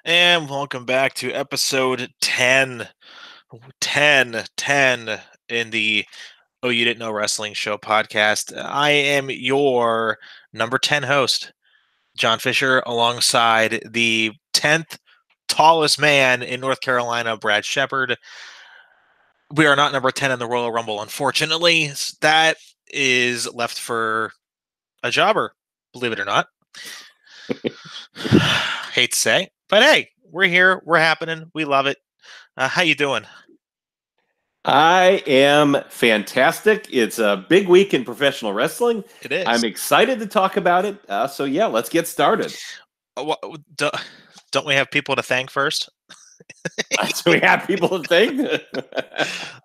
And welcome back to episode 10. 10 in the Oh You Didn't Know Wrestling Show podcast. I am your number 10 host, John Fisher, alongside the 10th tallest man in North Carolina, Brad Shepard. We are not number 10 in the Royal Rumble, unfortunately. That is left for a jobber, believe it or not. Hate to say, but hey, we're here. We're happening. We love it. How you doing? I am fantastic. It's a big week in professional wrestling. It is. I'm excited to talk about it. So yeah, let's get started. Don't we have people to thank first? Do we have people to thank?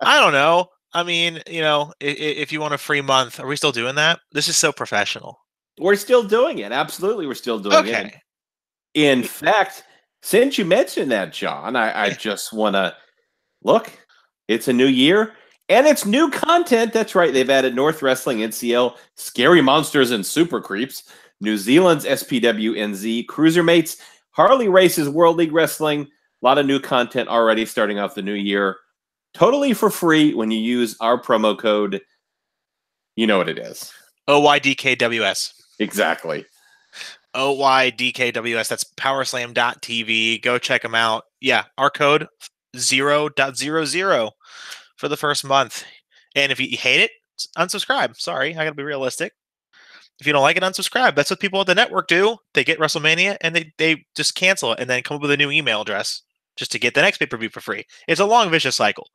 I don't know. I mean, if you want a free month, are we still doing that? This is so professional. We're still doing it. Absolutely, we're still doing it. In fact, since you mentioned that, John, I just want to look. It's a new year, and it's new content. That's right. They've added North Wrestling, NCL, Scary Monsters and Super Creeps, New Zealand's SPWNZ, Cruisermates, Harley Race's World League Wrestling. A lot of new content already starting off the new year. Totally for free when you use our promo code. You know what it is. OYDKWS. Exactly. OYDKWS. That's powerslam.tv. Go check them out. Yeah, our code 0.00 for the first month. And if you hate it, unsubscribe. Sorry, I gotta be realistic. If you don't like it, unsubscribe. That's what people at the network do. They get WrestleMania and they just cancel it and then come up with a new email address just to get the next pay-per-view for free. It's a long, vicious cycle.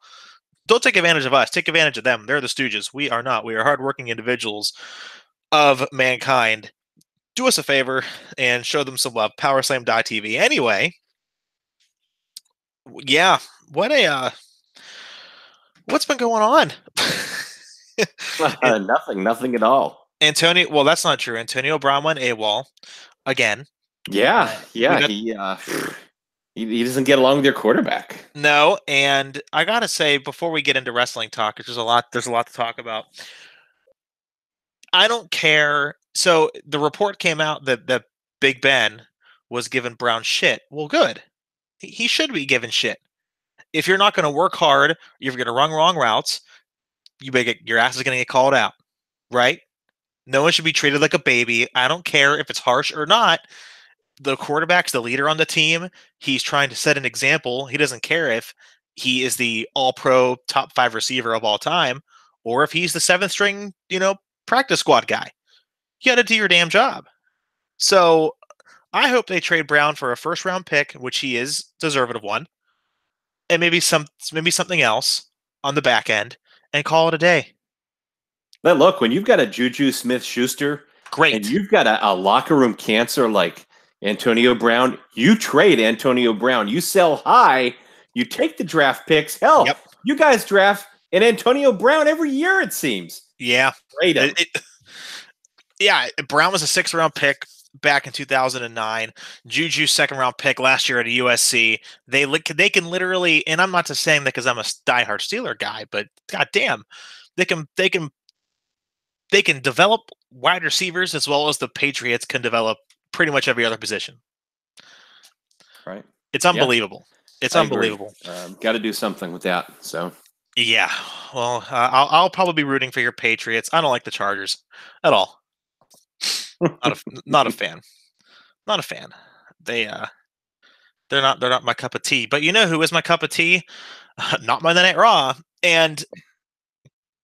Don't take advantage of us. Take advantage of them. They're the stooges. We are not. We are hardworking individuals of mankind. Do us a favor and show them some love. Powerslam.tv. Anyway, yeah, what's been going on? Nothing at all. Antonio, well, that's not true. Antonio Brown went AWOL again. Yeah. He doesn't get along with your quarterback. No, and I gotta say, before we get into wrestling talk, there's a lot to talk about. I don't care. So the report came out that Big Ben was giving Brown shit. Well, good. He should be given shit. If you're not going to work hard, you're going to run wrong routes, your ass is going to get called out, right? No one should be treated like a baby. I don't care if it's harsh or not. The quarterback's the leader on the team. He's trying to set an example. He doesn't care if he is the all-pro top 5 receiver of all time or if he's the 7th string, practice squad guy. You got to do your damn job. So I hope they trade Brown for a first-round pick, which he is deserving of one, and maybe something else on the back end, and call it a day. But look, when you've got a Juju Smith-Schuster, great, and you've got a locker room cancer like Antonio Brown, you trade Antonio Brown. You sell high. You take the draft picks. Hell, You guys draft an Antonio Brown every year, it seems. Yeah. Trade him. Yeah, Brown was a 6th-round pick back in 2009. Juju 2nd-round pick last year at USC. They can literally, and I'm not just saying that because I'm a diehard Steeler guy, but goddamn, they can develop wide receivers as well as the Patriots can develop pretty much every other position. Right. It's unbelievable. Yeah. It's unbelievable. Got to do something with that. So. Yeah. Well, I'll probably be rooting for your Patriots. I don't like the Chargers at all. Not a fan. Not a fan. They're not my cup of tea. But you know who is my cup of tea? Not Monday Night Raw. And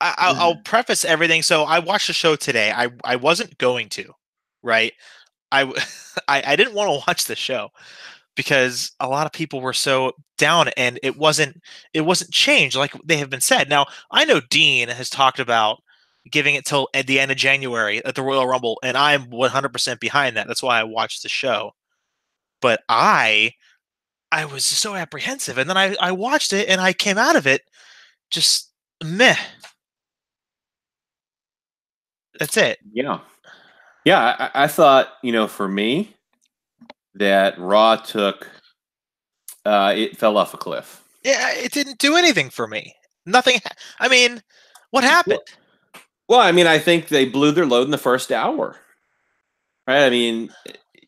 I'll preface everything. So I watched the show today. I wasn't going to, right? I didn't want to watch the show because a lot of people were so down and it wasn't changed like they have been said. Now, I know Dean has talked about giving it till at the end of January at the Royal Rumble, and I'm 100% behind that. That's why I watched the show. But I was so apprehensive, and then I watched it, and I came out of it just meh. That's it. Yeah. I thought, for me, that Raw it fell off a cliff. Yeah, it didn't do anything for me. Nothing. I mean, what happened? Well, I think they blew their load in the first hour. Right? I mean,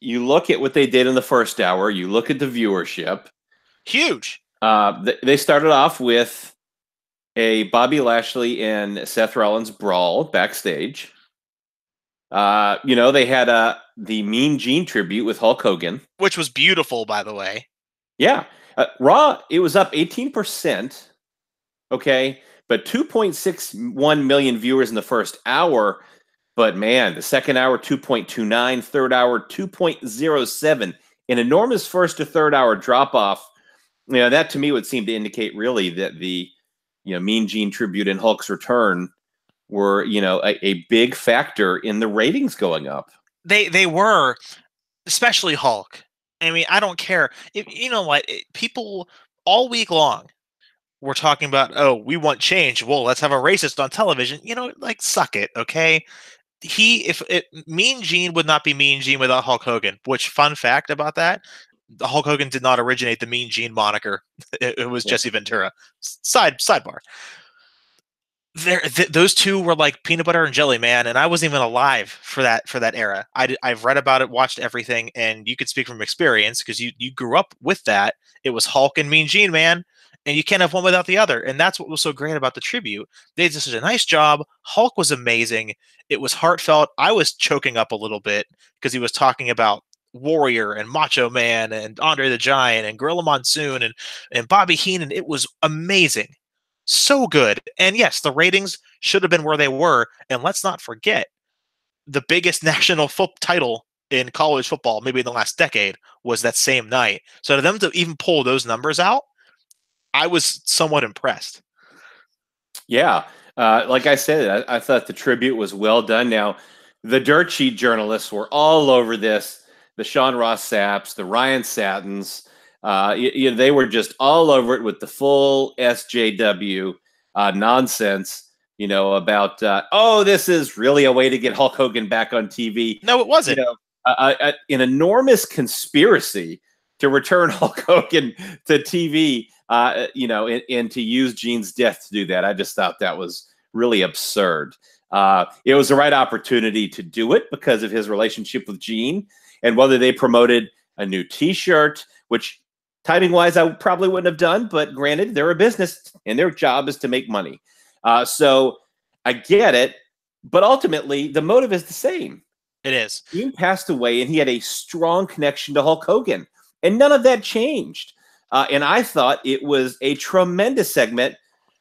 you look at what they did in the first hour. You look at the viewership. Huge. They started off with a Bobby Lashley and Seth Rollins brawl backstage. They had the Mean Gene tribute with Hulk Hogan, which was beautiful, by the way. Yeah, Raw, it was up 18%. Okay, but 2.61 million viewers in the first hour. But man, the second hour 2.29, third hour 2.07, an enormous first to third hour drop off. That to me would seem to indicate really that the Mean Gene tribute and Hulk's return were a big factor in the ratings going up. They were, especially Hulk. I mean, I don't care. You know what? People all week long were talking about, oh, we want change. Well, let's have a racist on television. Suck it, okay? Mean Gene would not be Mean Gene without Hulk Hogan. Which, fun fact about that, Hulk Hogan did not originate the Mean Gene moniker. It was Jesse Ventura. Sidebar. Those two were like peanut butter and jelly, man, and I wasn't even alive for that era. I've read about it, watched everything, and you could speak from experience because you grew up with that. It was Hulk and Mean Gene, man, and you can't have one without the other. And that's what was so great about the tribute. They did such a nice job. Hulk was amazing. It was heartfelt. I was choking up a little bit because he was talking about Warrior and Macho Man and Andre the Giant and Gorilla Monsoon and Bobby Heenan. It was amazing. So good. And yes, the ratings should have been where they were. And let's not forget, the biggest national title in college football, maybe in the last decade, was that same night. So to them to even pull those numbers out, I was somewhat impressed. Yeah. Like I said, I thought the tribute was well done. Now, the dirt sheet journalists were all over this. The Sean Ross Sapps, the Ryan Sattins, they were just all over it with the full SJW nonsense, about, this is really a way to get Hulk Hogan back on TV. No, it wasn't. An enormous conspiracy to return Hulk Hogan to TV, and to use Gene's death to do that. I just thought that was really absurd. It was the right opportunity to do it because of his relationship with Gene, and whether they promoted a new T-shirt, which timing-wise I probably wouldn't have done, but granted, they're a business and their job is to make money. So I get it, but ultimately the motive is the same. It is. Gene passed away and he had a strong connection to Hulk Hogan, and none of that changed. And I thought it was a tremendous segment,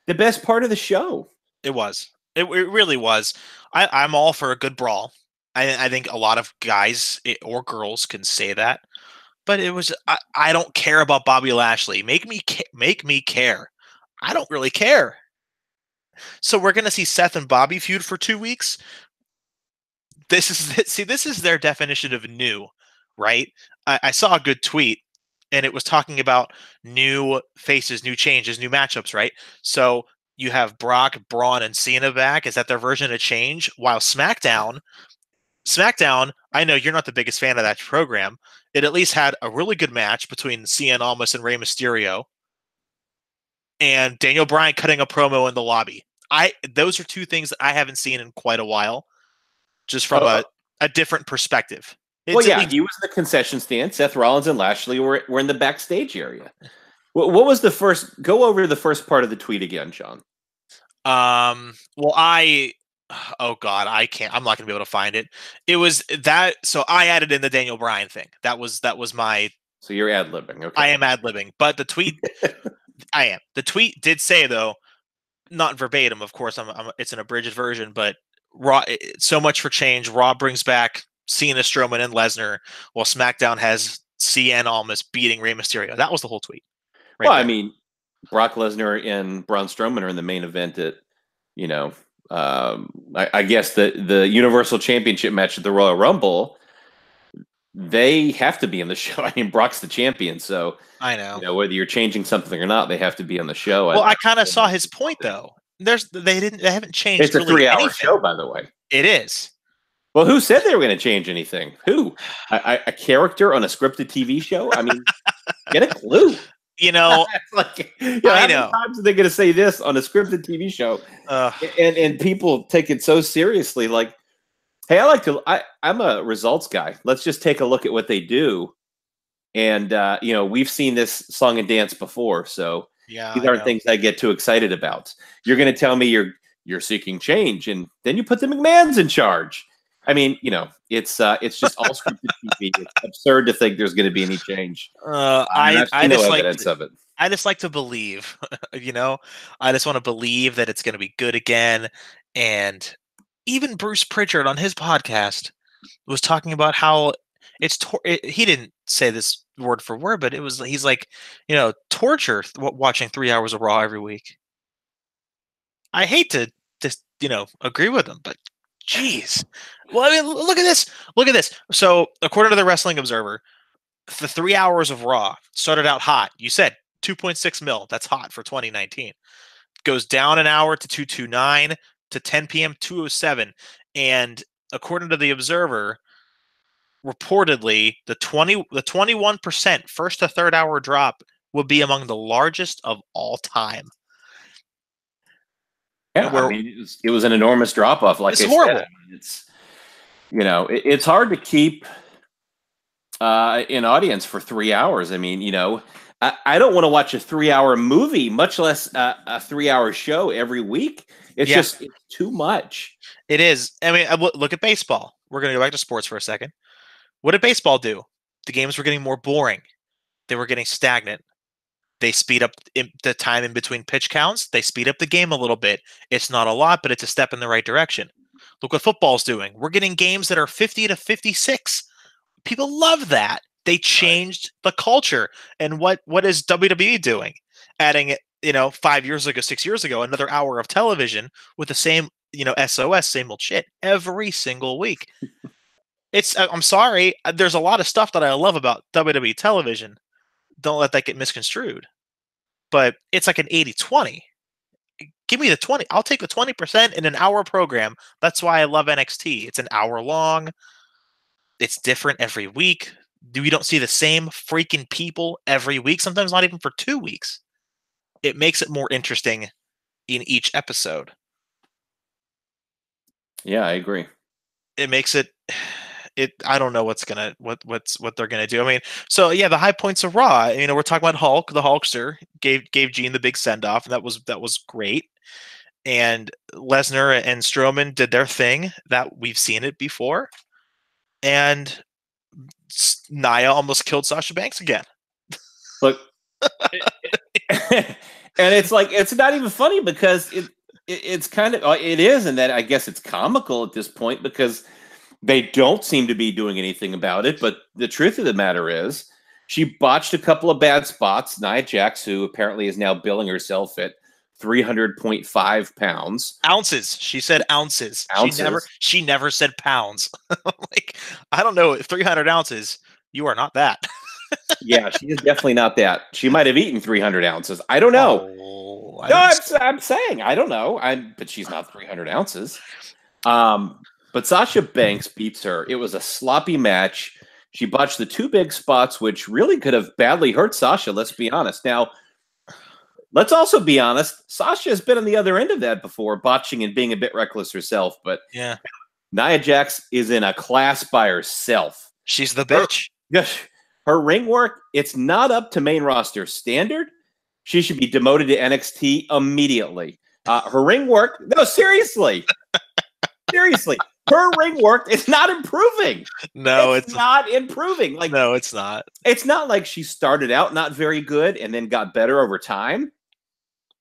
the best part of the show. It was. It really was. I'm all for a good brawl. I think a lot of guys or girls can say that. But it was. I don't care about Bobby Lashley. Make me care. I don't really care. So we're gonna see Seth and Bobby feud for 2 weeks. This is their definition of new, right? I saw a good tweet, and it was talking about new faces, new changes, new matchups, right? So you have Brock, Braun, and Cena back. Is that their version of change? While SmackDown, I know you're not the biggest fan of that program. It at least had a really good match between Cien Almas and Rey Mysterio, and Daniel Bryan cutting a promo in the lobby. Those are two things that I haven't seen in quite a while, just from a different perspective. He was in the concession stand. Seth Rollins and Lashley were in the backstage area. What was the first? Go over the first part of the tweet again, Sean. Oh God, I can't. I'm not gonna be able to find it. It was that. So I added in the Daniel Bryan thing. That was my. So you're ad-libbing. Okay. I am ad-libbing, but the tweet. I am. The tweet did say, though, not verbatim, of course. It's an abridged version, but Raw. So much for change. Raw brings back Cena, Strowman, and Lesnar, while SmackDown has Cien Almas beating Rey Mysterio. That was the whole tweet. Right there. I mean, Brock Lesnar and Braun Strowman are in the main event at, I guess the Universal Championship match at the Royal Rumble. They have to be in the show. I mean, Brock's the champion, so I know. Whether you're changing something or not, they have to be on the show. Well, I kind of saw his point though. They haven't changed. It's a 3-hour show, by the way. It is. Well, who said they were going to change anything? Who? A character on a scripted TV show? I mean, get a clue. I know. How many times are they going to say this on a scripted TV show? And people take it so seriously. Like, Hey, I'm a results guy. Let's just take a look at what they do. And we've seen this song and dance before, so Yeah, these I aren't know. things I get too excited about. You're going to tell me you're seeking change, and then you put the McMahons in charge. I mean, it's just all scripted TV. It's absurd to think there's going to be any change. I've I seen no just like evidence of it. I just like to believe, I just want to believe that it's going to be good again. And even Bruce Pritchard on his podcast was talking about how he didn't say this word for word, but he's like, torture watching 3 hours of Raw every week. I hate to just, agree with him, but jeez. Well, I mean, look at this. Look at this. So, according to the Wrestling Observer, the 3 hours of Raw started out hot. You said 2.6 mil. That's hot for 2019. Goes down an hour to 229 to 10 p.m. 207. And according to the Observer, reportedly the 21% first to third hour drop will be among the largest of all time. Yeah, I mean, it was an enormous drop off. Like it's horrible. Said, I mean, it's hard to keep an audience for 3 hours. I mean, I don't want to watch a 3-hour movie, much less a 3-hour show every week. It's too much. It is. I mean, look at baseball. We're going to go back to sports for a second. What did baseball do? The games were getting more boring. They were getting stagnant. They speed up the time in between pitch counts. They speed up the game a little bit. It's not a lot, but it's a step in the right direction. Look what football's doing. We're getting games that are 50 to 56. People love that. They changed the culture. And what is WWE doing? Adding, 5 years ago, 6 years ago, another hour of television with the same, SOS, same old shit every single week. I'm sorry. There's a lot of stuff that I love about WWE television. Don't let that get misconstrued. But it's like an 80-20. Give me the 20. I'll take the 20% in an hour program. That's why I love NXT. It's an hour long. It's different every week. We don't see the same freaking people every week, sometimes not even for 2 weeks. It makes it more interesting in each episode. Yeah, I agree. It makes it I don't know what they're gonna do. I mean, so yeah, the high points of Raw. We're talking about Hulk. The Hulkster gave Gene the big send off, and that was great. And Lesnar and Strowman did their thing. That we've seen it before. And Nia almost killed Sasha Banks again. Look, and it's like it's not even funny because it's kind of it is, and that I guess it's comical at this point because they don't seem to be doing anything about it. But the truth of the matter is, she botched a couple of bad spots. Nia Jax, who apparently is now billing herself at 300.5 pounds. Ounces. She said ounces. She never said pounds. Like, I don't know. 300 ounces. You are not that. Yeah, she is definitely not that. She might have eaten 300 ounces. I don't know. I'm saying I don't know. But she's not 300 ounces. But Sasha Banks beats her. It was a sloppy match. She botched the 2 big spots, which really could have badly hurt Sasha. Let's be honest. Now, let's also be honest. Sasha has been on the other end of that before, botching and being a bit reckless herself. But yeah, Nia Jax is in a class by herself. She's the bitch. Her ring work, it's not up to main roster standard. She should be demoted to NXT immediately. Her ring work, no, seriously. Seriously. Her ring work is not improving. No, it's not improving. Like, no, it's not. It's not like she started out not very good and then got better over time.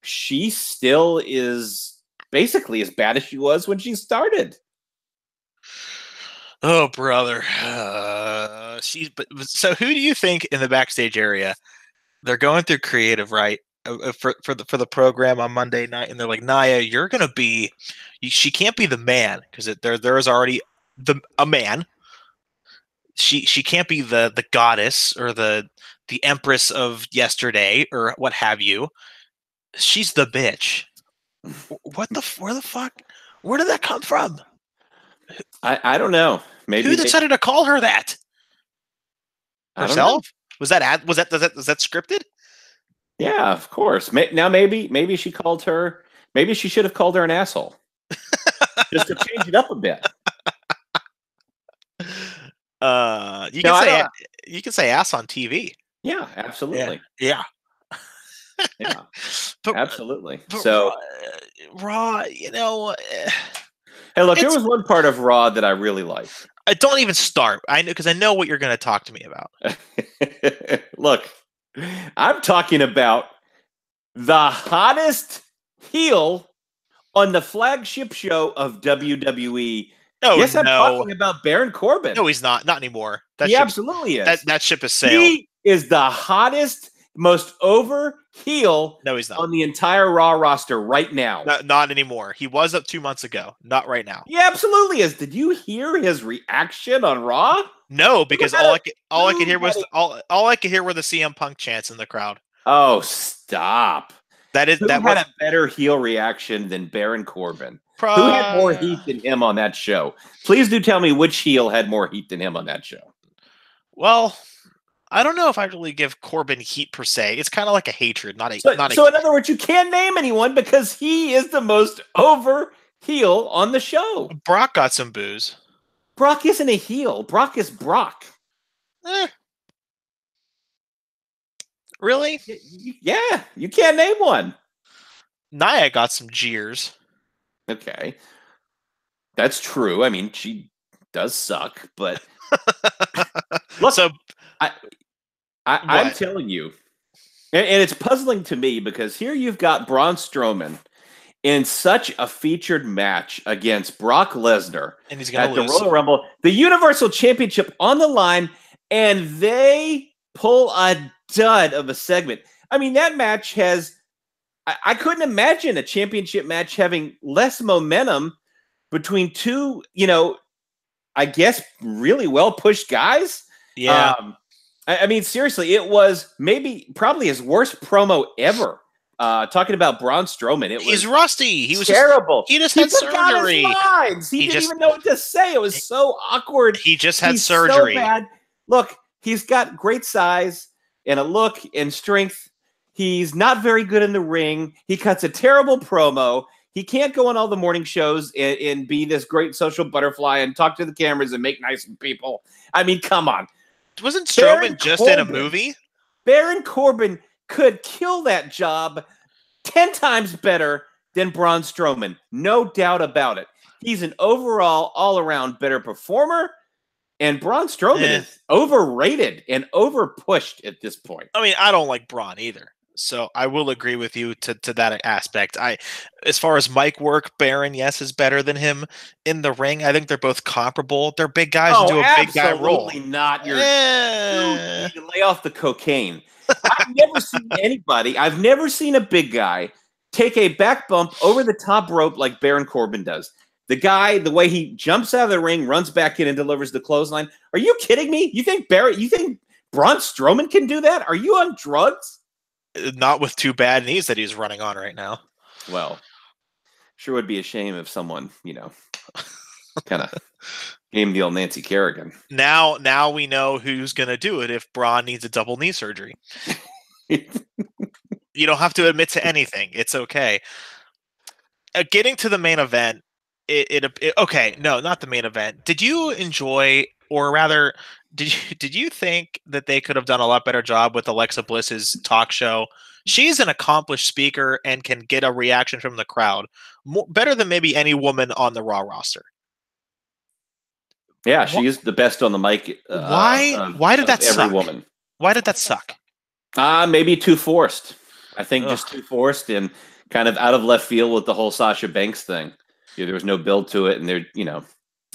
She still is basically as bad as she was when she started. Oh, brother. So who do you think in the backstage area? They're going through creative, right? For the program on Monday night, and they're like, Nia, you're gonna be. She can't be the man because there is already a man. She can't be the goddess or the empress of yesterday or what have you. She's the bitch. Where the fuck? Where did that come from? I don't know. Maybe who decided to call her that? Herself? Was that scripted? Yeah, of course. Now maybe she called her. Maybe she should have called her an asshole, just to change it up a bit. You No, can I say don't. you can say ass on TV. Yeah, Yeah, absolutely. yeah. Yeah, But absolutely. but So, Raw, hey, look, there it's was one part of Raw that I really liked. don't even start. I know because I know what you're going to talk to me about. Look, I'm talking about the hottest heel on the flagship show of WWE. Oh Yes, I'm no, talking about Baron Corbin. no, he's not. Not anymore. He absolutely is. That ship has sailed. He is the hottest, most over heel No, he's not. on the entire Raw roster right now. Not anymore. He was up 2 months ago. Not right now. He absolutely is. Did you hear his reaction on Raw? No, because all I could hear was all I could hear were the CM Punk chants in the crowd. Oh, stop! That Who had had a better heel reaction than Baron Corbin? Who had more heat than him on that show? Please do tell me which heel had more heat than him on that show. Well, I don't know if I really give Corbin heat per se. It's kind of like a hatred, not a. So in other words, you can't name anyone because he is the most over heel on the show. Brock got some boos. Brock isn't a heel. Brock is Brock. Really? Yeah, you can't name one. Nia got some jeers. Okay. That's true. I mean, she does suck, but look, so I'm telling you, and it's puzzling to me because here you've got Braun Strowman in such a featured match against Brock Lesnar and he's gonna at lose. the Royal Rumble, the Universal Championship on the line, and they pull a dud of a segment. I mean, that match has. I couldn't imagine a championship match having less momentum between two, I guess really well pushed guys. Yeah. I mean, seriously, it was probably his worst promo ever. Talking about Braun Strowman, he's rusty. He was terrible. He just had surgery. He didn't even know what to say. It was so awkward. He just had surgery. So bad. Look, he's got great size and a look and strength. He's not very good in the ring. He cuts a terrible promo. He can't go on all the morning shows and be this great social butterfly and talk to the cameras and make nice people. I mean, come on. Wasn't Strowman just in a movie? Baron Corbin could kill that job 10 times better than Braun Strowman. No doubt about it. He's an overall, all-around better performer, and Braun Strowman is overrated and overpushed at this point. I mean, I don't like Braun either. So I will agree with you to that aspect. As far as mic work, Baron, yes, is better than him in the ring. I think they're both comparable. They're big guys who do a big guy role. Absolutely not. You need to lay off the cocaine. I've never seen a big guy take a back bump over the top rope like Baron Corbin does. The guy, the way he jumps out of the ring, runs back in and delivers the clothesline. Are you kidding me? You think Braun Strowman can do that? Are you on drugs? Not with two bad knees that he's running on right now. Well, sure would be a shame if someone, kind of gave the old Nancy Kerrigan. Now we know who's going to do it if Braun needs a double knee surgery. You don't have to admit to anything. It's okay. Getting to the main event, okay, no, not the main event. Did you enjoy, or rather, did you think that they could have done a lot better job with Alexa Bliss's talk show? She's an accomplished speaker and can get a reaction from the crowd better than maybe any woman on the Raw roster. Yeah, she is the best on the mic. Why did that suck? Woman. Why did that suck? Maybe too forced. I think just too forced and kind of out of left field with the whole Sasha Banks thing. There was no build to it, and there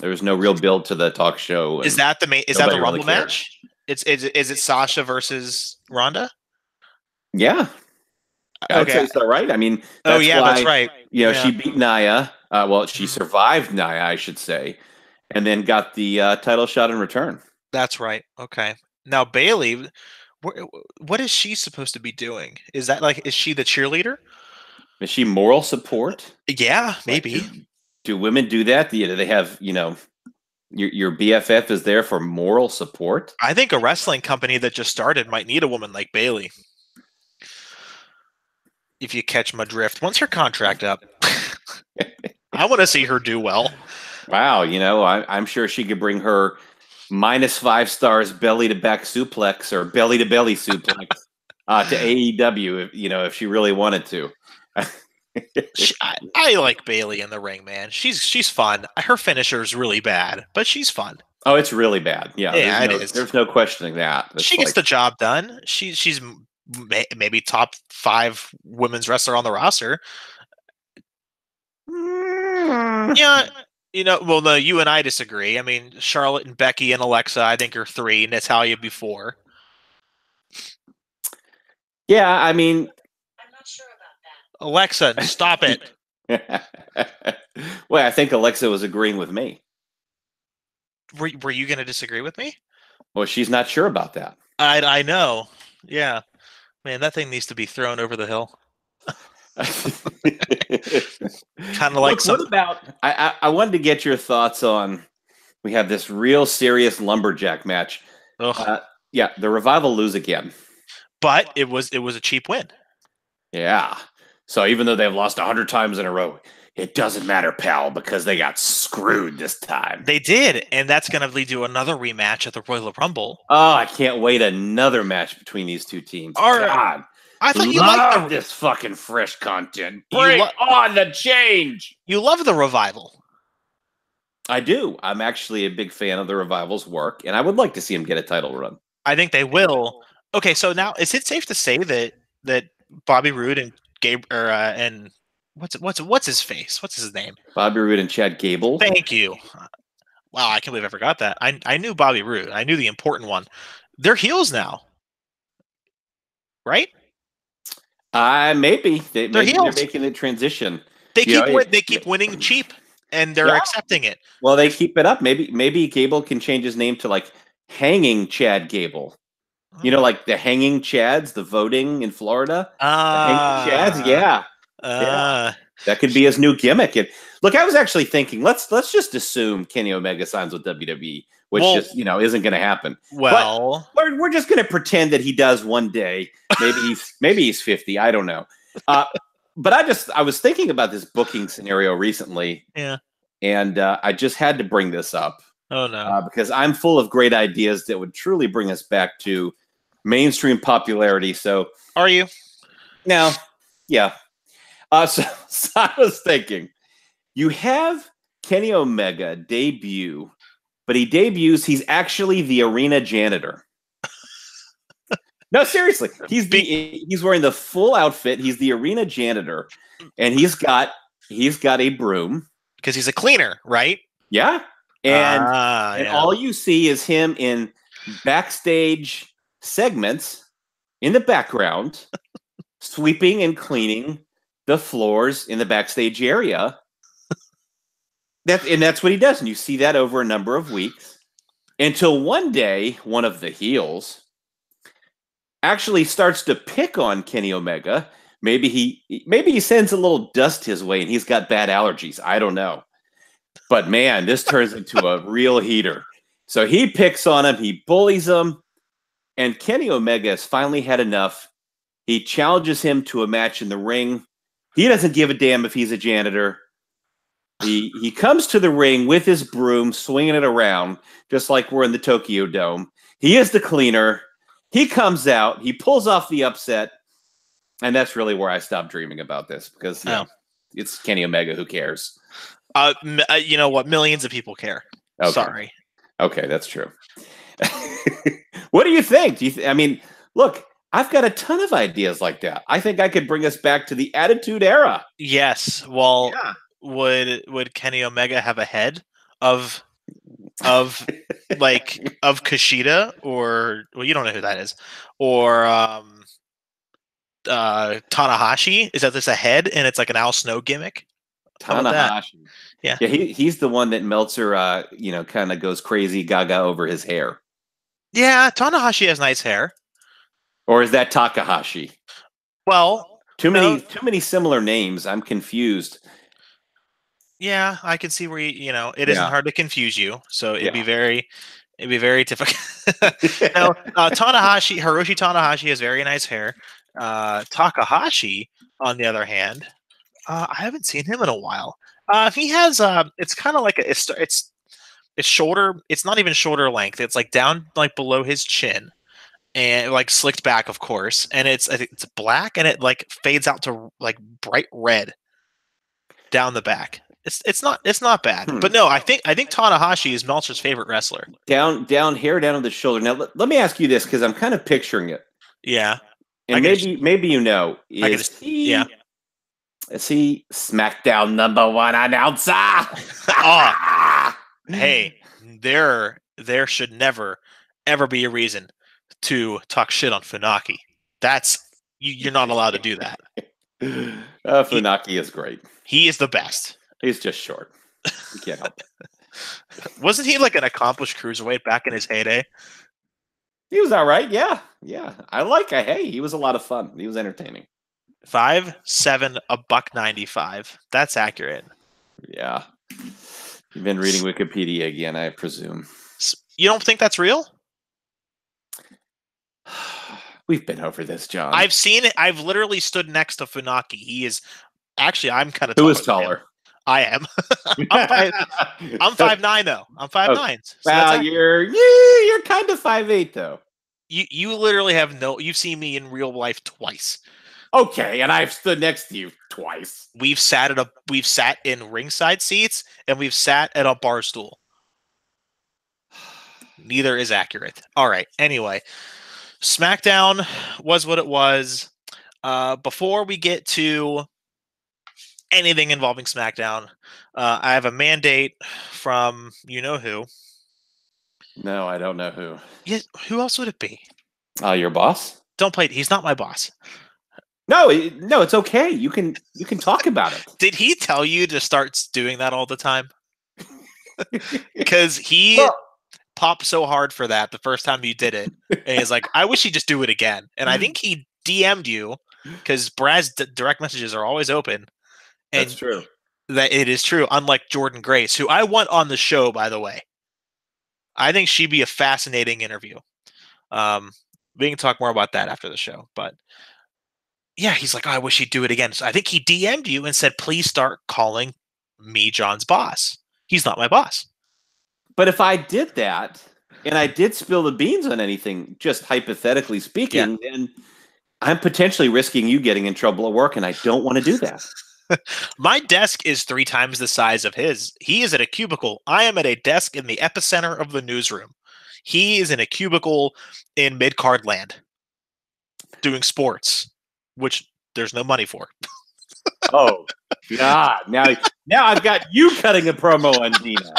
was no real build to the talk show. Is that the Rumble match? Is it Sasha versus Ronda? Yeah. I'd say so, right? I mean, that's right. She beat Nia. She survived Nia, I should say, and then got the title shot in return. That's right. Okay. Now Bayley, what is she supposed to be doing? Is she the cheerleader? Is she moral support? Yeah, maybe. Do women do that? Do they have, your BFF is there for moral support? I think a wrestling company that just started might need a woman like Bayley. If you catch my drift. Once her contract up, I want to see her do well. Wow, I'm sure she could bring her -5 stars belly to back suplex or belly to belly suplex to AEW, if she really wanted to. I like Bayley in the ring, man. She's fun. Her finisher is really bad, but she's fun. Oh, it's really bad. Yeah, it is. There's no questioning that. She gets the job done. She's maybe top 5 women's wrestler on the roster. Yeah, well, no, you and I disagree. I mean, Charlotte and Becky and Alexa, I think, are 3. Natalya before. Yeah, I mean, I'm not sure about that. Alexa, stop it. Well, I think Alexa was agreeing with me. Were you going to disagree with me? Well, she's not sure about that. I know. Yeah, man, that thing needs to be thrown over the hill. Kind of like. What about? I wanted to get your thoughts on. We have this real serious lumberjack match. Yeah, the Revival lose again, but it was a cheap win. Yeah. So even though they've lost 100 times in a row, it doesn't matter, pal, because they got screwed this time. They did, and that's going to lead to another rematch at the Royal Rumble. Oh, I can't wait another match between these two teams. God. I thought you liked this fucking fresh content. Bring on the change. You love the Revival. I do. I'm actually a big fan of the Revival's work, and I would like to see him get a title run. I think they will. Okay, so now is it safe to say that Bobby Roode and and what's his face? What's his name? Bobby Roode and Chad Gable. Thank you. Wow, I can't believe I forgot that. I knew Bobby Roode. I knew the important one. They're heels now, right? Maybe they're making the transition. They keep winning cheap, and they're accepting it. Well, they keep it up. Maybe Gable can change his name to like Hanging Chad Gable. Like the Hanging Chads, the voting in Florida. The Hanging Chads, yeah. That could be his new gimmick. And look, I was actually thinking, let's just assume Kenny Omega signs with WWE, which isn't going to happen. Well, but we're just going to pretend that he does one day. Maybe he's 50. I don't know. But I was thinking about this booking scenario recently. Yeah. And I just had to bring this up. Oh no. Because I'm full of great ideas that would truly bring us back to mainstream popularity. So are you? No. Yeah. So I was thinking, you have Kenny Omega debut, but he debuts, he's actually the arena janitor. No, seriously. He's wearing the full outfit. He's the arena janitor, and he's got a broom. Because he's a cleaner, right? Yeah. And all you see is him in backstage segments in the background, sweeping and cleaning the floors in the backstage area. That's what he does. And you see that over a number of weeks until one day, one of the heels actually starts to pick on Kenny Omega. Maybe he sends a little dust his way and he's got bad allergies. I don't know. But man, this turns into a real heater. So he picks on him, he bullies him, and Kenny Omega has finally had enough. He challenges him to a match in the ring. He doesn't give a damn if he's a janitor. He comes to the ring with his broom, swinging it around, just like we're in the Tokyo Dome. He is the cleaner. He comes out. He pulls off the upset. And that's really where I stopped dreaming about this because it's Kenny Omega. Who cares? You know what? Millions of people care. Okay. Sorry. Okay, that's true. What do you think? I mean, look, I've got a ton of ideas like that. I think I could bring us back to the Attitude Era. Yes. Well, would Kenny Omega have a head of Kushida or you don't know who that is, or Tanahashi? Is that just a head and it's like an Al Snow gimmick? Tanahashi. Yeah. He's the one that Meltzer kind of goes crazy gaga over his hair. Yeah, Tanahashi has nice hair. Or is that Takahashi? Well, too many similar names. I'm confused. Yeah, I can see where it isn't hard to confuse you. So it'd be very difficult. No, Hiroshi Tanahashi has very nice hair. Takahashi, on the other hand, I haven't seen him in a while. He has it's kind of like it's It's shoulder. It's not even shoulder length. It's like down like below his chin, and like slicked back, of course. And I think it's black, and it like fades out to like bright red down the back. It's not bad. But no, I think Tanahashi is Meltzer's favorite wrestler. Down hair down on the shoulder. Now let me ask you this, because I'm kind of picturing it. Yeah. And maybe you know, is he SmackDown #1 announcer? Hey, there should never ever be a reason to talk shit on Funaki. That's you're not allowed to do that. Funaki is great. He is the best. He's just short. You can't help it. Wasn't he like an accomplished cruiserweight back in his heyday? He was all right. Yeah. Hey, he was a lot of fun. He was entertaining. 5'7", $195. That's accurate. Yeah. You've been reading Wikipedia again, I presume. You don't think that's real? We've been over this, John. I've seen it. I've literally stood next to Funaki. He is actually. I'm kind of. Who is taller? I am. I'm 5'9", though. I'm 5'9". So well, you're kind of 5'8", though. You literally have no. You've seen me in real life twice. Okay, and I've stood next to you twice. We've sat in ringside seats, and we've sat at a bar stool. Neither is accurate. All right. Anyway, SmackDown was what it was. Before we get to anything involving SmackDown, I have a mandate from you know who. No, I don't know who. Yeah, who else would it be? Your boss? Don't play. He's not my boss. No, it's okay. You can talk about it. Did he tell you to start doing that all the time? Because he popped so hard for that the first time you did it, and he's like, "I wish he'd just do it again." And I think he DM'd you because Brad's direct messages are always open. And that's true. That it is true. Unlike Jordan Grace, who I want on the show, by the way. I think she'd be a fascinating interview. We can talk more about that after the show, but. Yeah, he's like, oh, I wish he'd do it again. So I think he DM'd you and said, please start calling me John's boss. He's not my boss. But if I did that, and I did spill the beans on anything, just hypothetically speaking, then I'm potentially risking you getting in trouble at work, and I don't want to do that. My desk is 3 times the size of his. He is at a cubicle. I am at a desk in the epicenter of the newsroom. He is in a cubicle in mid-card land doing sports. Which there's no money for. Oh, God. Now I've got you cutting a promo on Dino.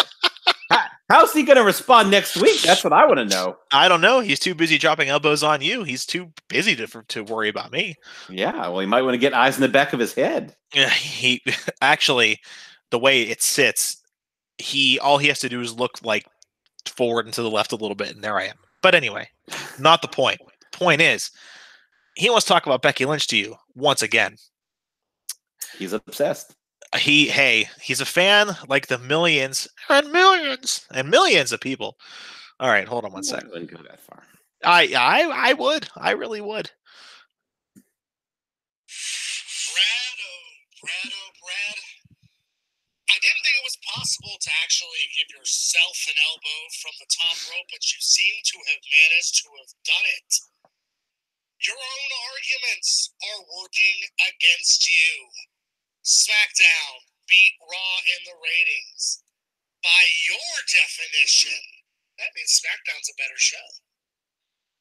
How's he going to respond next week? That's what I want to know. I don't know. He's too busy dropping elbows on you. He's too busy to worry about me. Yeah, well, he might want to get eyes in the back of his head. Yeah, he actually, the way it sits, all he has to do is look like forward and to the left a little bit, and there I am. But anyway, not the point. The point is, he wants to talk about Becky Lynch to you once again. He's obsessed. He's a fan like the millions and millions and millions of people. All right, hold on one second. I wouldn't go that far. I would. I really would. Brad. I didn't think it was possible to actually give yourself an elbow from the top rope, but you seem to have managed to have done it. Your own arguments are working against you. SmackDown beat Raw in the ratings. By your definition, that means SmackDown's a better show.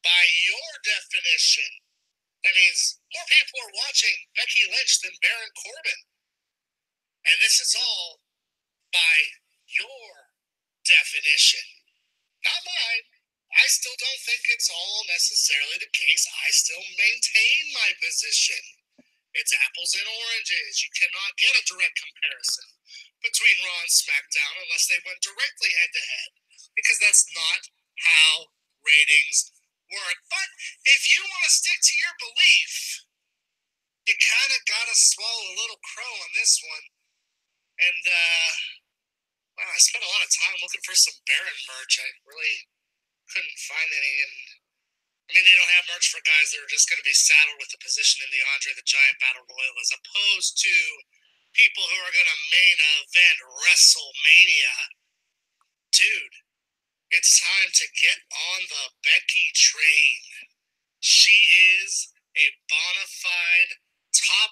By your definition, that means more people are watching Becky Lynch than Baron Corbin. And this is all by your definition, not mine. I still don't think it's all necessarily the case. I still maintain my position. It's apples and oranges. You cannot get a direct comparison between Raw and SmackDown unless they went directly head-to-head, because that's not how ratings work. But if you want to stick to your belief, you kind of got to swallow a little crow on this one. And, wow, I spent a lot of time looking for some Baron merch. I really couldn't find any. And I mean, they don't have merch for guys that are just going to be saddled with the position in the Andre the Giant Battle Royal, as opposed to people who are going to main event WrestleMania. Dude, It's time to get on the Becky train. She is a bona fide top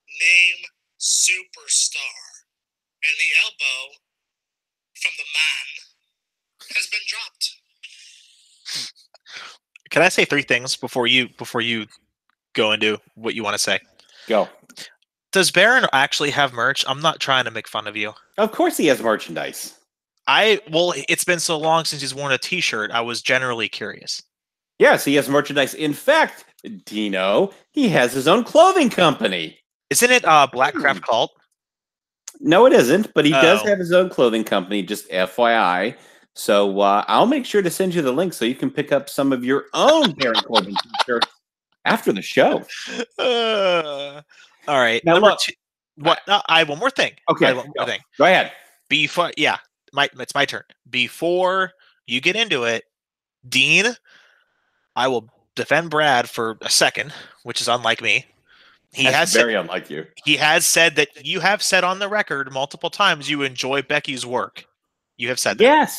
name superstar. And the elbow from the man has been dropped. Can I say 3 things before you go into what you want to say? Go. Does Baron actually have merch? I'm not trying to make fun of you. Of course he has merchandise. Well, it's been so long since he's worn a t-shirt. I was generally curious. Yes, he has merchandise. In fact, Dino, he has his own clothing company. Isn't it Blackcraft Cult? No, it isn't, but he does have his own clothing company, just FYI. So I'll make sure to send you the link so you can pick up some of your own Baron Corbin t-shirts after the show. All right. Now, look, what? I have one more thing. Okay. One more thing. Go ahead. It's my turn. Before you get into it, Dean, I will defend Brad for a second, which is unlike me. That's very unlike you. He has said that you have said on the record multiple times you enjoy Becky's work. You have said that.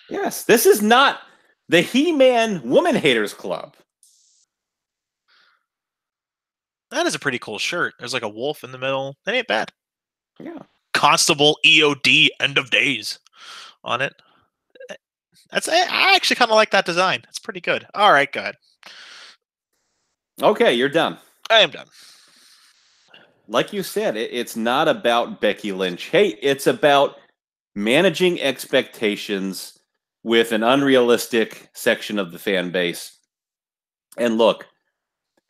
Yes. This is not the He-Man Woman Haters Club. That is a pretty cool shirt. There's like a wolf in the middle. That ain't bad. Yeah. Constable EOD End of Days on it. I actually kind of like that design. It's pretty good. All right, go ahead. Okay, you're done. I am done. Like you said, it's not about Becky Lynch. Hey, it's about managing expectations with an unrealistic section of the fan base. And look,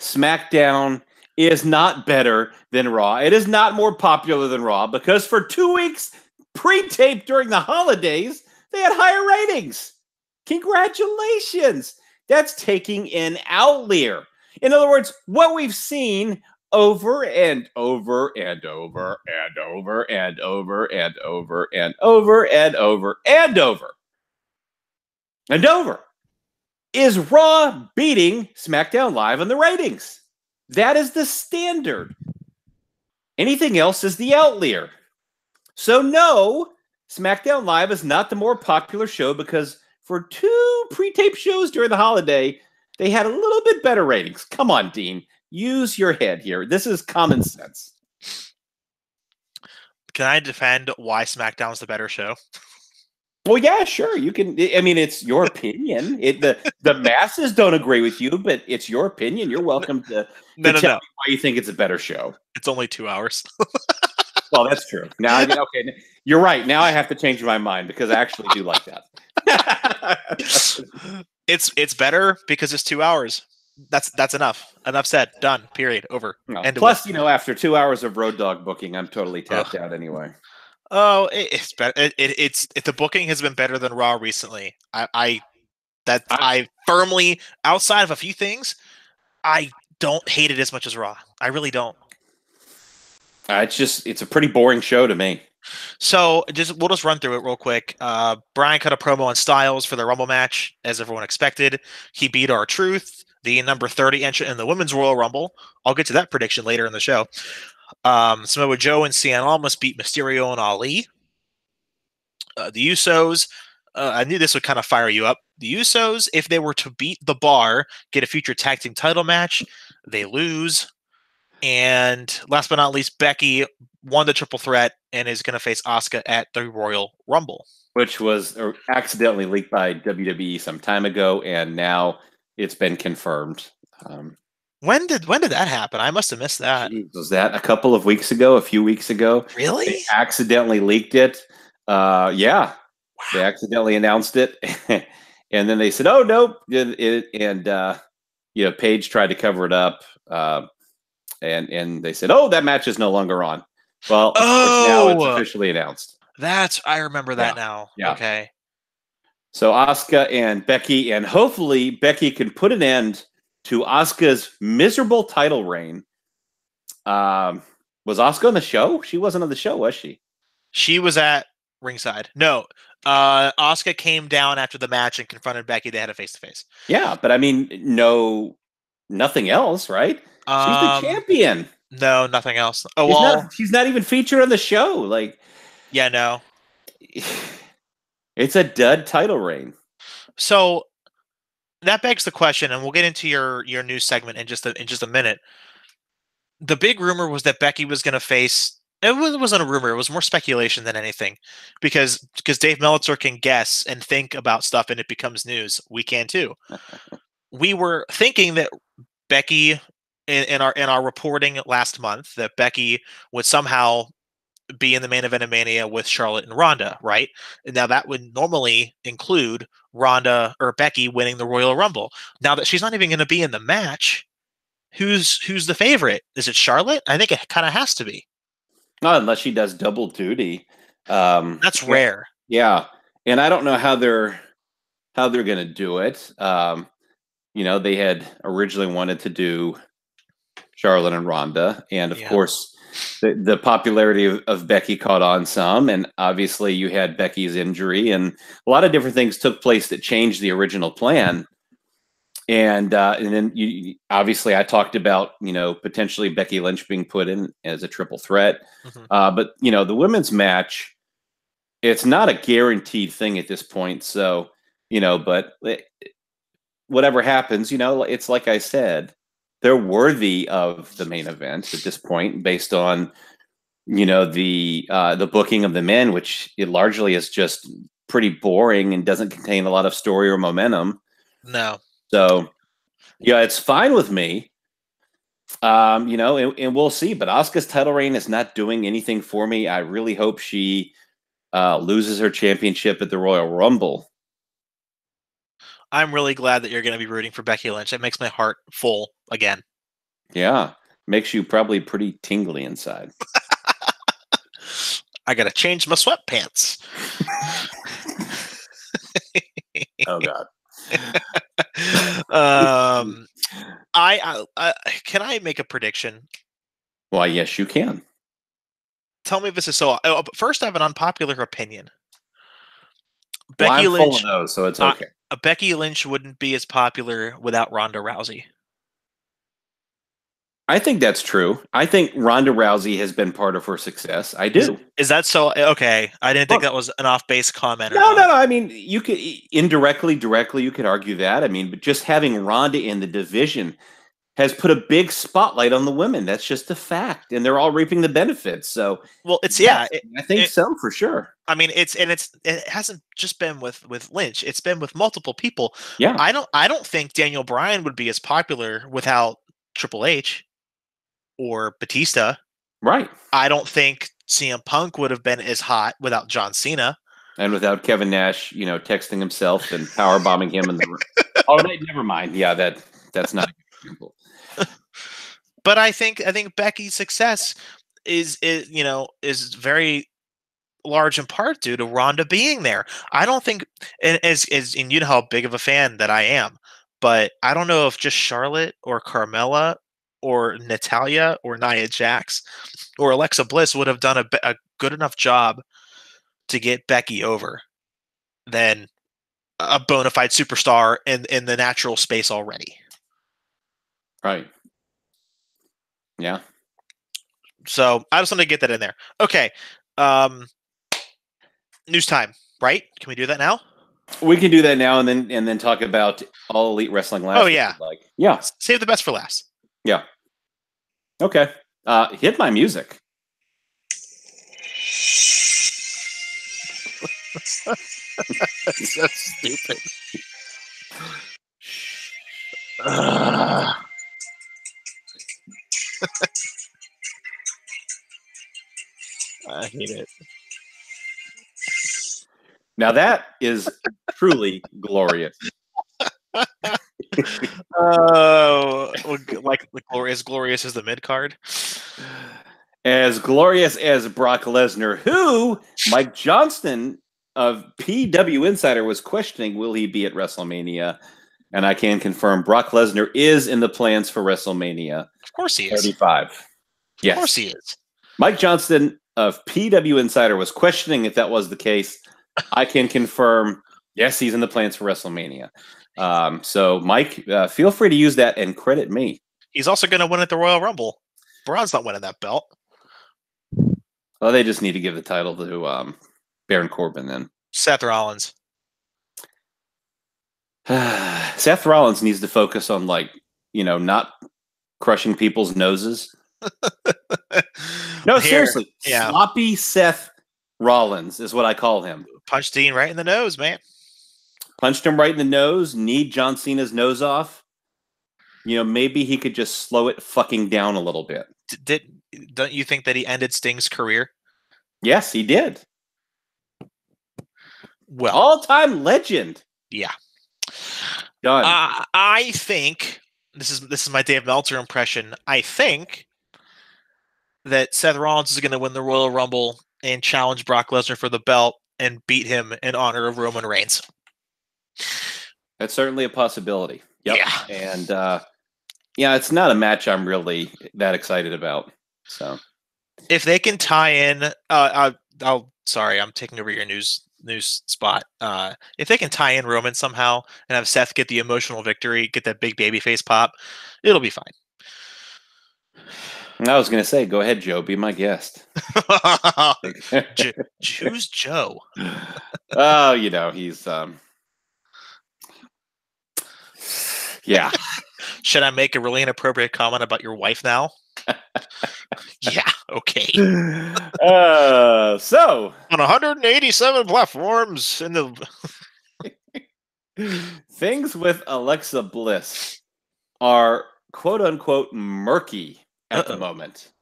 SmackDown is not better than Raw. It is not more popular than Raw because for 2 weeks pre-taped during the holidays, they had higher ratings. Congratulations. That's taking an outlier. In other words, what we've seen over and over and over and over and over and over and over and over and over and over is Raw beating SmackDown Live in the ratings. That is the standard. Anything else is the outlier. So no, SmackDown Live is not the more popular show because for 2 pre-tape shows during the holiday, they had a little bit better ratings. Come on, Dean. Use your head here. This is common sense. Can I defend why SmackDown's the better show? Well, yeah, sure. You can. I mean, it's your opinion. The masses don't agree with you, but it's your opinion. You're welcome to tell me why you think it's a better show. It's only 2 hours. Well, that's true. Now, okay, you're right. Now I have to change my mind because I actually do like that. It's better because it's 2 hours. That's enough. Enough said. Done. Period. Over. No. Plus, after 2 hours of Road Dogg booking, I'm totally tapped out anyway. Oh, it's better. The booking has been better than Raw recently. I firmly, outside of a few things, I don't hate it as much as Raw. I really don't. It's a pretty boring show to me. So we'll just run through it real quick. Brian cut a promo on Styles for the Rumble match, as everyone expected. He beat R-Truth, the number 30 entrant in the Women's Royal Rumble. I'll get to that prediction later in the show. Samoa Joe and Cien almost beat Mysterio and Ali. The Usos, I knew this would kind of fire you up. The Usos, if they were to beat The Bar, get a future tag team title match, they lose. And last but not least, Becky won the triple threat and is going to face Asuka at the Royal Rumble. Which was accidentally leaked by WWE some time ago, and now it's been confirmed. When did that happen? I must have missed that. Was that a couple of weeks ago, a few weeks ago? Really? They accidentally leaked it. Yeah. Wow. They accidentally announced it. And then they said, oh, nope. Paige tried to cover it up. And they said, oh, that match is no longer on. Well, now it's officially announced. I remember that now. Yeah. Okay. So Asuka and Becky, and hopefully Becky can put an end to Asuka's miserable title reign. Was Asuka on the show? She wasn't on the show, was she? She was at ringside. No. Asuka came down after the match and confronted Becky. They had a face-to-face. Yeah, but I mean, nothing else, right? She's the champion. No, nothing else. Oh, she's not even featured on the show. Like, yeah, no. It's a dud title reign. So that begs the question, and we'll get into your news segment in just a minute. The big rumor was that Becky was going to face. It wasn't a rumor; it was more speculation than anything, because Dave Meltzer can guess and think about stuff, and it becomes news. We can too. We were thinking that Becky, in our reporting last month, that Becky would somehow be in the main event of Mania with Charlotte and Ronda, right? And now that would normally include Ronda or Becky winning the Royal Rumble. Now that she's not even going to be in the match, who's the favorite? Is it Charlotte? I think it kind of has to be. Not unless she does double duty. That's rare. Yeah, and I don't know how they're going to do it. They had originally wanted to do Charlotte and Ronda, and of course, the popularity of Becky caught on some, and obviously you had Becky's injury, and a lot of different things took place that changed the original plan. And then obviously I talked about potentially Becky Lynch being put in as a triple threat, but the women's match, it's not a guaranteed thing at this point. So but whatever happens, it's like I said, they're worthy of the main event at this point, based on the booking of the men, which it largely is just pretty boring and doesn't contain a lot of story or momentum. No. So, yeah, it's fine with me. And we'll see. But Asuka's title reign is not doing anything for me. I really hope she loses her championship at the Royal Rumble. I'm really glad that you're going to be rooting for Becky Lynch. It makes my heart full again. Yeah, makes you probably pretty tingly inside. I got to change my sweatpants. Oh God. I can I make a prediction? Why, yes, you can. Tell me if this is so. But first, I have an unpopular opinion. Becky Lynch, full of those, so it's okay. Becky Lynch wouldn't be as popular without Ronda Rousey. I think that's true. I think Ronda Rousey has been part of her success. I do. Is that so? Okay. I didn't think that was an off-base comment. No. I mean, you could directly, you could argue that. I mean, but just having Ronda in the division has put a big spotlight on the women. That's just a fact. And they're all reaping the benefits. So, well, it's, I think so for sure. I mean, it hasn't just been with Lynch. It's been with multiple people. Yeah. I don't think Daniel Bryan would be as popular without Triple H or Batista. Right. I don't think CM Punk would have been as hot without John Cena. And without Kevin Nash, texting himself and power bombing him in the room. Oh, never mind. Yeah, that's not a good example. But I think Becky's success is very large in part due to Ronda being there. I don't think, and you know how big of a fan that I am, but I don't know if just Charlotte or Carmella or Natalya or Nia Jax or Alexa Bliss would have done a good enough job to get Becky over than a bona fide superstar in the natural space already. Right. Yeah. So I just want to get that in there. Okay. News time, right? Can we do that now? We can do that now and then talk about All Elite Wrestling last. Oh yeah. Yeah. Save the best for last. Yeah. Okay. Hit my music. That's so stupid. I hate it. Now that is truly glorious. Oh, like as glorious as the mid card. As glorious as Brock Lesnar, who Mike Johnston of PW Insider was questioning, will he be at WrestleMania? And I can confirm Brock Lesnar is in the plans for WrestleMania. Of course he is. 35. Yes. Of course he is. Mike Johnston of PW Insider was questioning if that was the case. I can confirm, yes, he's in the plans for WrestleMania. So, Mike, feel free to use that and credit me. He's also going to win at the Royal Rumble. Braun's not winning that belt. Well, they just need to give the title to Baron Corbin then. Seth Rollins. Seth Rollins needs to focus on, like, not crushing people's noses. No, seriously. Yeah. Sloppy Seth Rollins is what I call him. Punched Dean right in the nose, man. Punched him right in the nose, kneed John Cena's nose off. Maybe he could just slow it fucking down a little bit. Don't you think that he ended Sting's career? Yes, he did. Well, all-time legend. Yeah. Done. I think this is my Dave Meltzer impression. I think that Seth Rollins is going to win the Royal Rumble and challenge Brock Lesnar for the belt and beat him in honor of Roman Reigns. That's certainly a possibility. Yep. Yeah. And it's not a match I'm really that excited about. So if they can tie in, sorry, I'm taking over your news spot. If they can tie in Roman somehow and have Seth get the emotional victory, get that big baby face pop, it'll be fine. I was going to say, go ahead, Joe, be my guest. Choose Joe. Oh, he's yeah. Should I make a really inappropriate comment about your wife now? Yeah, okay. So on 187 platforms in the things with Alexa Bliss are quote unquote murky at the moment.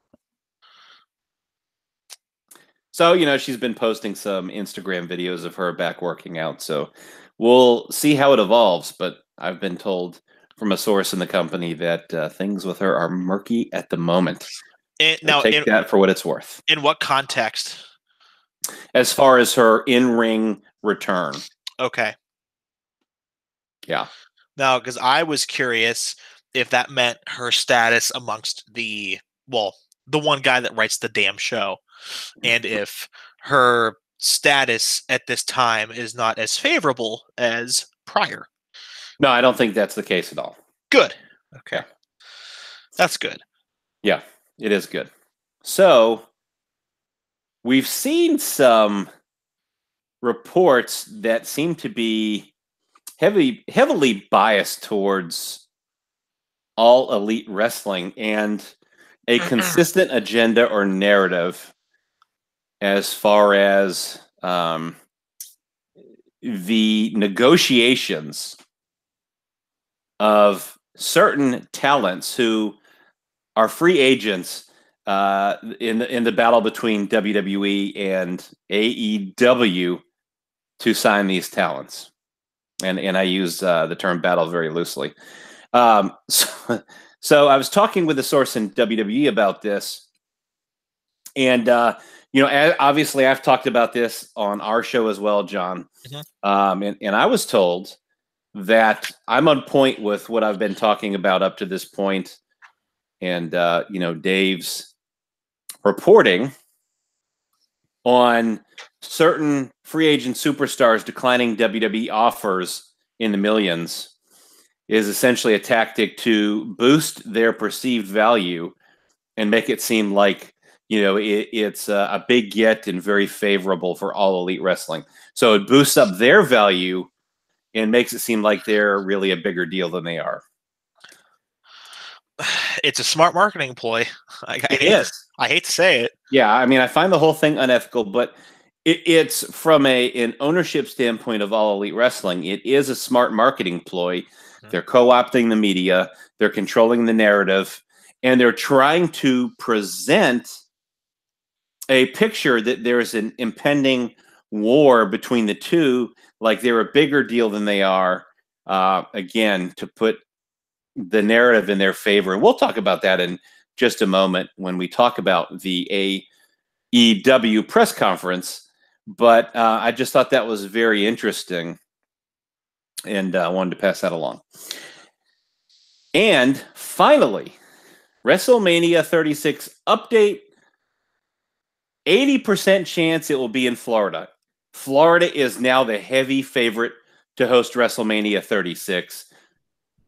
So, she's been posting some Instagram videos of her back working out. So we'll see how it evolves. But I've been told from a source in the company that things with her are murky at the moment. Now, take that for what it's worth. In what context? As far as her in-ring return. Okay. Yeah. Now, because I was curious if that meant her status amongst the one guy that writes the damn show, and if her status at this time is not as favorable as prior. No, I don't think that's the case at all. Good. Okay. That's good. Yeah, it is good. So we've seen some reports that seem to be heavily biased towards All Elite Wrestling and a consistent agenda or narrative as far as the negotiations of certain talents who are free agents in the battle between WWE and AEW to sign these talents. And I use the term battle very loosely. So I was talking with a source in WWE about this. And, obviously I've talked about this on our show as well, John. Mm-hmm. And I was told that I'm on point with what I've been talking about up to this point. And, Dave's reporting on certain free agent superstars declining WWE offers in the millions is essentially a tactic to boost their perceived value and make it seem like, it's a big get and very favorable for All Elite Wrestling. So it boosts up their value and makes it seem like they're really a bigger deal than they are. It's a smart marketing ploy. I hate to say it. Yeah, I mean, I find the whole thing unethical, but it's from an ownership standpoint of All Elite Wrestling. It is a smart marketing ploy. Mm-hmm. They're co-opting the media. They're controlling the narrative. And they're trying to present a picture that there's an impending war between the two, like they're a bigger deal than they are, again, to put the narrative in their favor. And we'll talk about that in just a moment when we talk about the AEW press conference. But I just thought that was very interesting, and I wanted to pass that along. And finally, WrestleMania 36 update. 80% chance it will be in Florida. Florida is now the heavy favorite to host WrestleMania 36.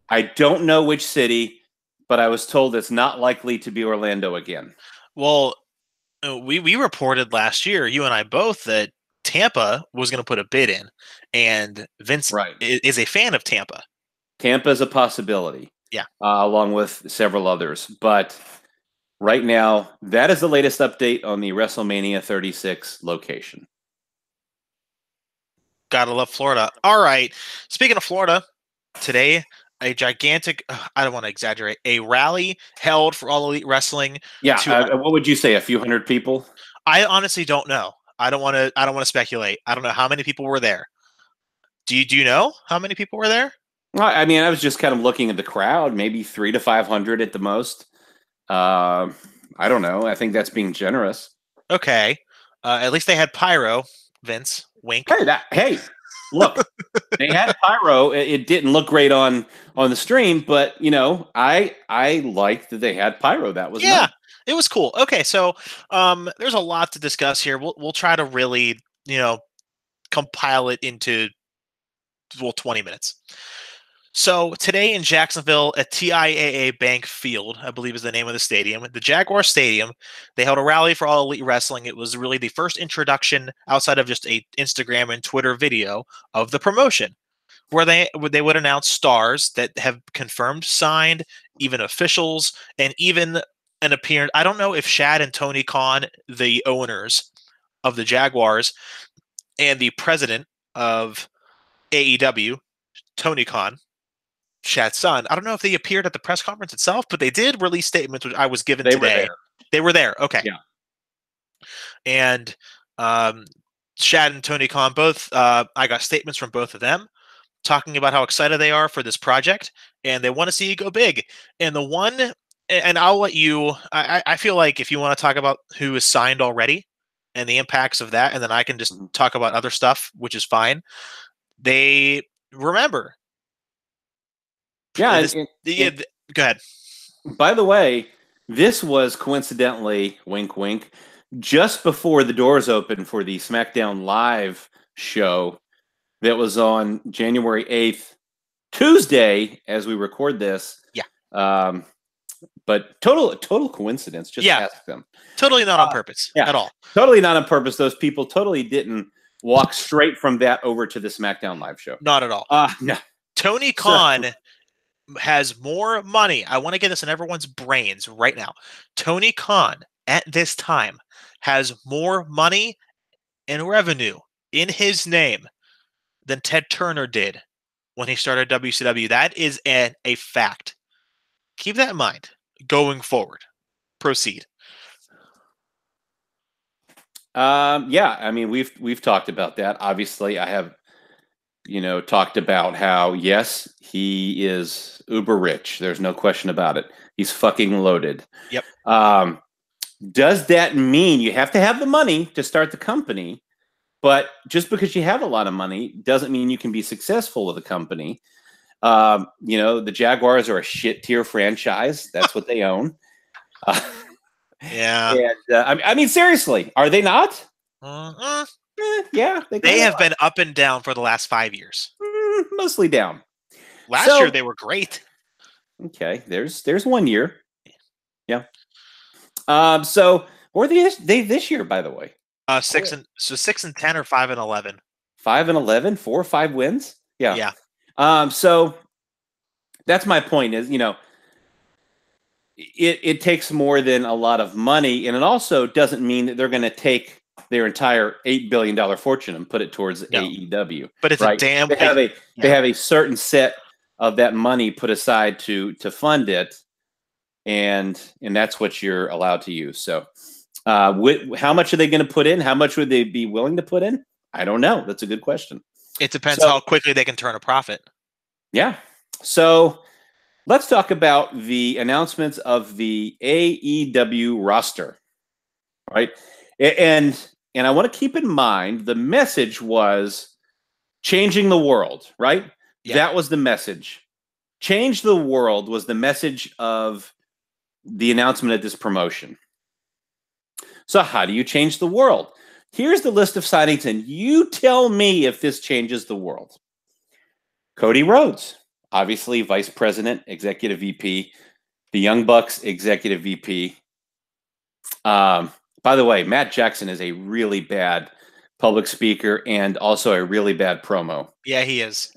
I don't know which city, but I was told it's not likely to be Orlando again. Well, we reported last year, you and I both, that Tampa was going to put a bid in, and Vince is a fan of Tampa. Tampa is a possibility. Yeah. Along with several others. But right now, that is the latest update on the WrestleMania 36 location. Gotta love Florida. All right. Speaking of Florida, today, a gigantic, I don't want to exaggerate, a rally held for All Elite Wrestling. Yeah. What would you say? A few hundred people? I honestly don't know. I don't want to speculate. I don't know how many people were there. Do you know how many people were there? I mean, I was just kind of looking at the crowd, maybe 300 to 500 at the most. I don't know. I think that's being generous. Okay. At least they had pyro, Vince. Wink. Hey, look, they had pyro. It didn't look great on the stream, but I liked that they had pyro. That was nice. It was cool. Okay, so there's a lot to discuss here. We'll try to really compile it into 20 minutes. So today in Jacksonville at TIAA Bank Field, I believe is the name of the stadium, the Jaguar Stadium, they held a rally for All Elite Wrestling. It was really the first introduction outside of just a Instagram and Twitter video of the promotion, where they would announce stars that have confirmed signed, even officials, and even an appearance. I don't know if Shad and Tony Khan, the owners of the Jaguars, and the president of AEW, Tony Khan, Shad's son, I don't know if they appeared at the press conference itself, but they did release statements, which I was given today. They were there. Okay. Yeah. And Shad and Tony Khan both, I got statements from both of them talking about how excited they are for this project, and they want to see it go big. And the one, and I'll let you, I feel like if you want to talk about who is signed already and the impacts of that, and then I can just talk about other stuff, which is fine. They remember. Yeah. Go ahead. By the way, this was coincidentally, wink, wink, just before the doors opened for the SmackDown Live show that was on January 8th, Tuesday, as we record this. Yeah. But total coincidence. Just ask them. Totally not on purpose at all. Totally not on purpose. Those people totally didn't walk straight from that over to the SmackDown Live show. Not at all. No. Tony Khan has more money. I want to get this in everyone's brains right now. Tony Khan at this time has more money and revenue in his name than Ted Turner did when he started WCW. That is a fact. Keep that in mind going forward. Proceed. Yeah, I mean, we've talked about that. Obviously, I have talked about how, yes, he is uber rich. There's no question about it. He's fucking loaded. Yep. Does that mean you have to have the money to start the company? But just because you have a lot of money doesn't mean you can be successful with a company. The Jaguars are a shit tier franchise. That's what they own. Yeah. And, I mean, seriously, are they not? Yeah, they have been up and down for the last 5 years. Mostly down. Last year they were great. Okay, there's 1 year. Yeah. So where are they this year, by the way? 6 and 10 or 5 and 11. 5 and 11, 4 or 5 wins. Yeah. Yeah. So that's my point. Is it takes more than a lot of money, and it also doesn't mean that they're going to take their entire $8 billion fortune and put it towards AEW. But it's a damn. They have a certain set of that money put aside to fund it, and that's what you're allowed to use. So, how much are they going to put in? How much would they be willing to put in? I don't know. That's a good question. It depends how quickly they can turn a profit. Yeah. So let's talk about the announcements of the AEW roster, right? And I want to keep in mind the message was changing the world, right? Yeah. That was the message. Change the world was the message of the announcement of this promotion. So how do you change the world? Here's the list of signings, and you tell me if this changes the world. Cody Rhodes, obviously Vice President, Executive VP. The Young Bucks, Executive VP. By the way, Matt Jackson is a really bad public speaker and also a really bad promo. Yeah, he is.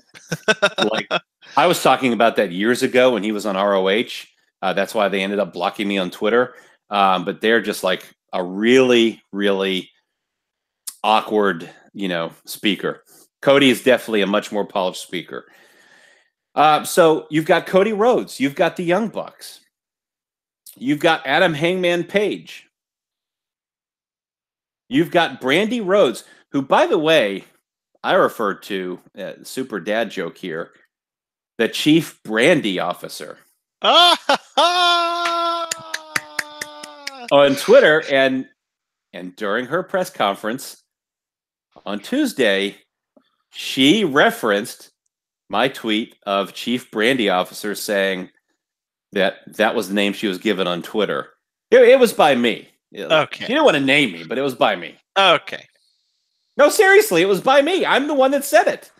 Like, I was talking about that years ago when he was on ROH. That's why they ended up blocking me on Twitter. But they're just like a really, really awkward, speaker. Cody is definitely a much more polished speaker. So you've got Cody Rhodes. You've got the Young Bucks. You've got Adam Hangman Page. You've got Brandy Rhodes, who, by the way, I refer to, super dad joke here, the Chief Brandy Officer. On Twitter, and during her press conference on Tuesday, she referenced my tweet of Chief Brandy Officer, saying that was the name she was given on Twitter. It was by me. Okay. She didn't want to name me, but it was by me. Okay. No, seriously, it was by me. I'm the one that said it.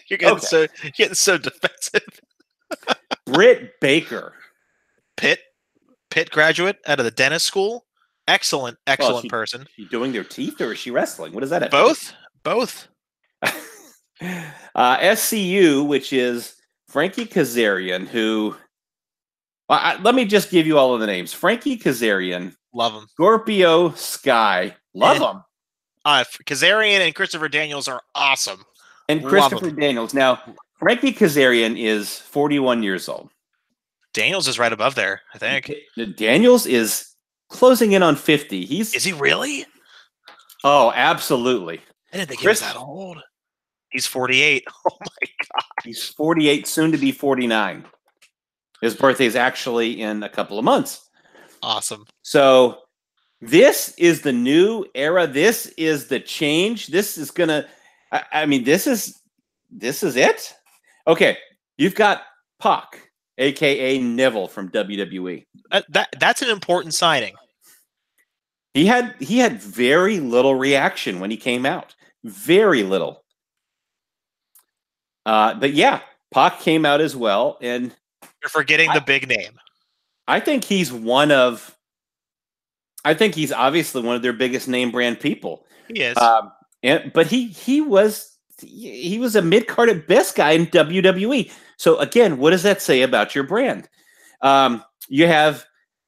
You're getting so defensive. Britt Baker. Pitt graduate out of the dentist school. Excellent person. She doing their teeth, or is she wrestling? What does that have? Both. SCU, which is Frankie Kazarian, who... let me just give you all of the names. Frankie Kazarian. Love him. Scorpio Sky. Love him. Kazarian and Christopher Daniels are awesome. And Christopher Daniels. Now, Frankie Kazarian is 41 years old. Daniels is right above there, I think. Daniels is closing in on 50. Is he really? Oh, absolutely. I didn't think he was that old. He's 48. Oh my God. He's 48, soon to be 49. His birthday is actually in a couple of months. Awesome. So this is the new era. This is the change. This is gonna. This is it. Okay, you've got Pac, aka Neville from WWE. That's an important signing. He had very little reaction when he came out. Very little. But yeah, Pac came out as well, and you're forgetting the big name. I think he's obviously one of their biggest name brand people. He is. But he was a mid-card at best guy in WWE. So again, what does that say about your brand? You have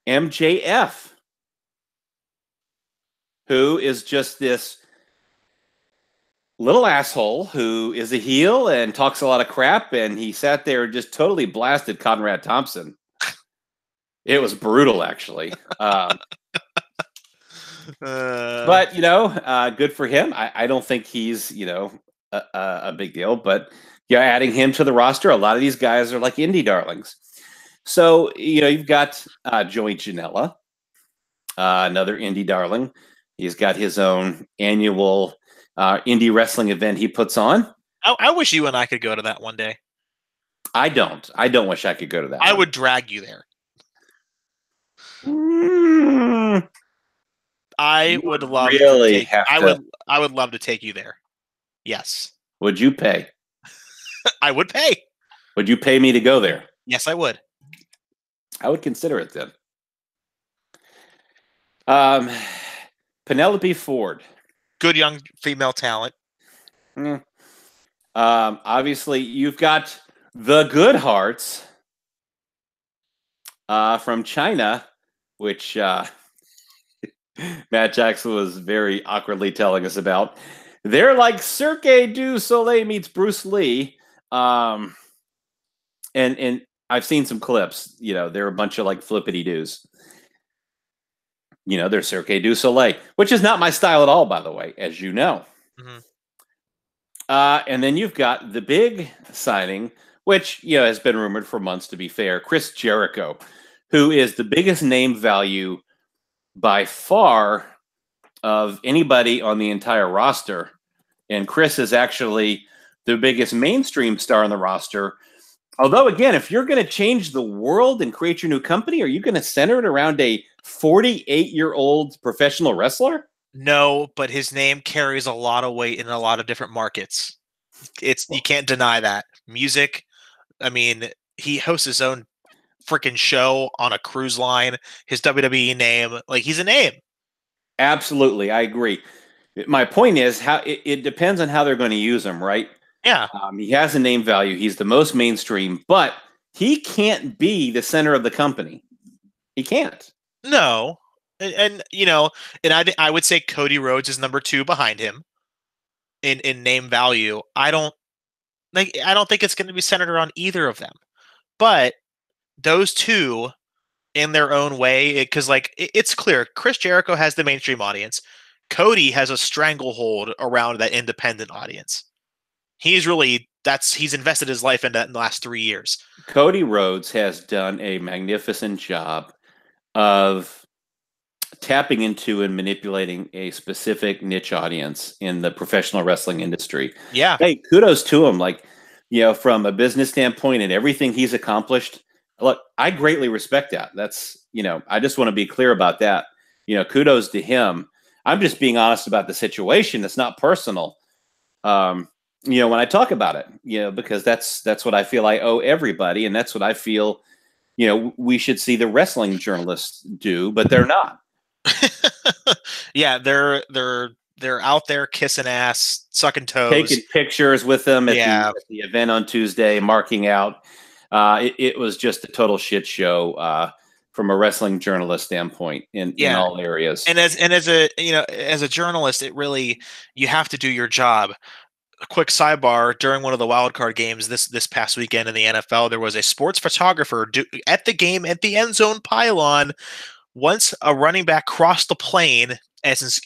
MJF, who is just this little asshole who is a heel and talks a lot of crap, and he sat there and just totally blasted Conrad Thompson. It was brutal, actually. But, good for him. I don't think he's, a big deal. But, adding him to the roster, a lot of these guys are like indie darlings. So, you've got Joey Janela, another indie darling. He's got his own annual indie wrestling event he puts on. I wish you and I could go to that one day. I don't wish I could go to that. I would drag you there. I would love I would love to take you there. Yes. Would you pay? I would pay. Would you pay me to go there? Yes, I would. I would consider it then. Penelope Ford. Good young female talent. Obviously, you've got the Good Hearts from China, which Matt Jackson was very awkwardly telling us about. They're like Cirque du Soleil meets Bruce Lee. And I've seen some clips. They're a bunch of like flippity doos. They're Cirque du Soleil, which is not my style at all, by the way, as you know. Mm-hmm. And then you've got the big signing, which has been rumored for months, to be fair, Chris Jericho, who is the biggest name value by far of anybody on the entire roster. And Chris is actually the biggest mainstream star on the roster. Although, again, if you're going to change the world and create your new company, are you going to center it around a 48-year-old professional wrestler? No, but his name carries a lot of weight in a lot of different markets. You can't deny that. Music, he hosts his own freaking show on a cruise line. His WWE name, he's a name. Absolutely, I agree. My point is how it depends on how they're going to use him, right? Yeah. He has a name value. He's the most mainstream, but he can't be the center of the company. He can't. No. And you know, and I would say Cody Rhodes is number 2 behind him in name value. I don't think it's going to be centered around either of them. But those two in their own way, because it's clear Chris Jericho has the mainstream audience. Cody has a stranglehold around that independent audience. He's invested his life in that in the last 3 years. Cody Rhodes has done a magnificent job of tapping into and manipulating a specific niche audience in the professional wrestling industry. Yeah. Hey, kudos to him. From a business standpoint and everything he's accomplished, look, I greatly respect that. That's, I just want to be clear about that. Kudos to him. I'm just being honest about the situation. It's not personal. When I talk about it, because that's what I feel I owe everybody. And that's what I feel, we should see the wrestling journalists do, but they're not. Yeah. They're out there kissing ass, sucking toes, taking pictures with them at the event on Tuesday, marking out. It was just a total shit show from a wrestling journalist standpoint in all areas. And as a journalist, you have to do your job. A quick sidebar: during one of the wild card games this past weekend in the NFL, there was a sports photographer at the game at the end zone pylon. Once a running back crossed the plane,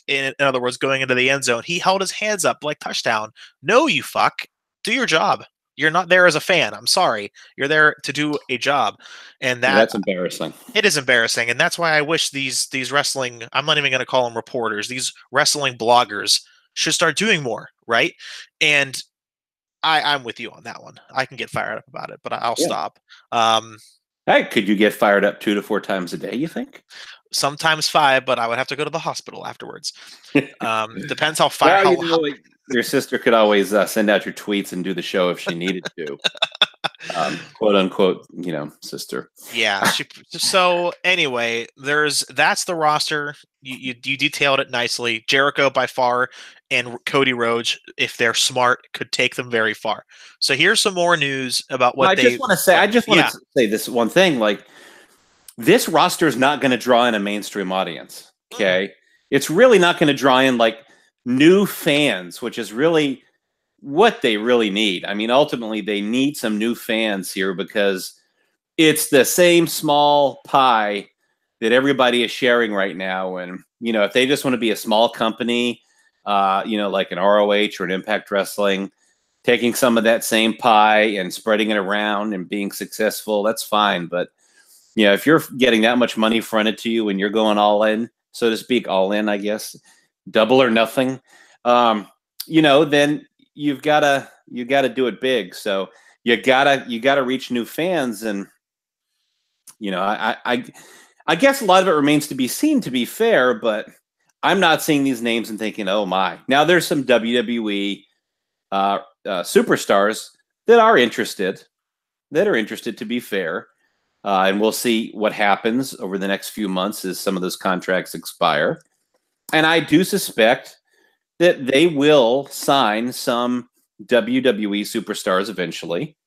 in other words, going into the end zone, he held his hands up like touchdown. No, you fuck. Do your job. You're not there as a fan. I'm sorry. You're there to do a job. And that's embarrassing. It is embarrassing. And that's why I wish these wrestling, I'm not even going to call them reporters, these wrestling bloggers should start doing more, right? And I'm with you on that one. I can get fired up about it, but I'll stop. Hey, could you get fired up 2 to 4 times a day, you think? Sometimes 5, but I would have to go to the hospital afterwards. Depends how far. Your sister could always send out your tweets and do the show if she needed to. Quote unquote, sister. Yeah. So anyway, that's the roster. You detailed it nicely. Jericho by far and Cody Rhodes, if they're smart, could take them very far. So here's some more news about what I just want to say this one thing. This roster is not going to draw in a mainstream audience. Okay. It's really not going to draw in new fans, which is really what they really need. I mean, ultimately they need some new fans here because it's the same small pie that everybody is sharing right now. And, if they just want to be a small company, like an ROH or an Impact Wrestling, taking some of that same pie and spreading it around and being successful, that's fine. But, if you're getting that much money fronted to you and you're going all in, so to speak, all in, I guess, double or nothing, then you've got to do it big. So you gotta reach new fans. And, I guess a lot of it remains to be seen, to be fair, but I'm not seeing these names and thinking, oh my. Now there's some WWE superstars that are interested, to be fair. And we'll see what happens over the next few months as some of those contracts expire. And I do suspect that they will sign some WWE superstars eventually.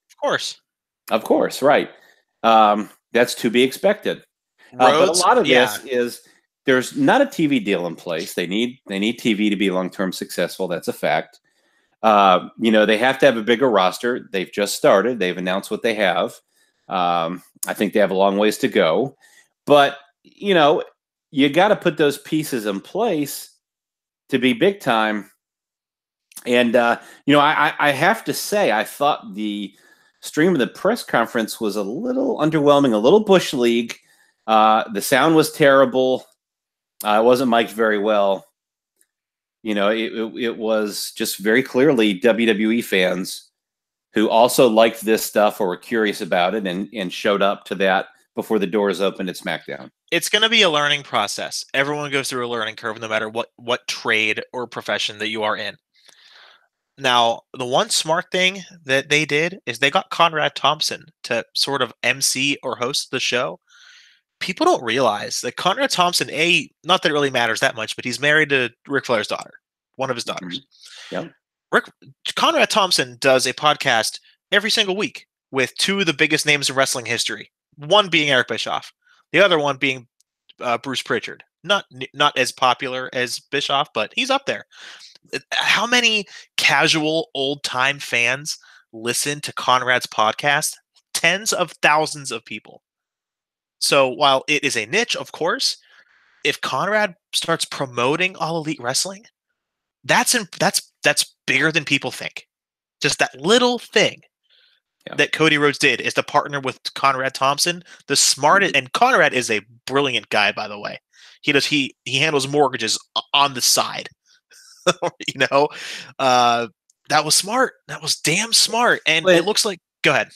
Of course, right. That's to be expected. But a lot of this is there's not a TV deal in place. They need TV to be long-term successful. That's a fact. They have to have a bigger roster. They've just started. They've announced what they have. I think they have a long ways to go. But, you got to put those pieces in place to be big time. And, I have to say, I thought the stream of the press conference was a little underwhelming, a little Bush League. The sound was terrible. It wasn't mic'd very well. It was just very clearly WWE fans who also liked this stuff or were curious about it and showed up to that before the doors opened at SmackDown. It's going to be a learning process. Everyone goes through a learning curve, no matter what trade or profession that you are in. Now, the one smart thing that they did is they got Conrad Thompson to sort of MC or host the show. People don't realize that Conrad Thompson, not that it really matters that much, but he's married to Ric Flair's daughter. one of his daughters. Yep. Conrad Thompson does a podcast every single week with two of the biggest names in wrestling history. One being Eric Bischoff, the other one being Bruce Pritchard. Not as popular as Bischoff, but he's up there. How many casual old-time fans listen to Conrad's podcast? Tens of thousands of people. So while it is a niche, of course, if Conrad starts promoting All Elite Wrestling, that's bigger than people think. Just that little thing that Cody Rhodes did is to partner with Conrad Thompson, the smartest. And Conrad is a brilliant guy, by the way. He handles mortgages on the side. That was smart. That was damn smart. And it looks like. Go ahead.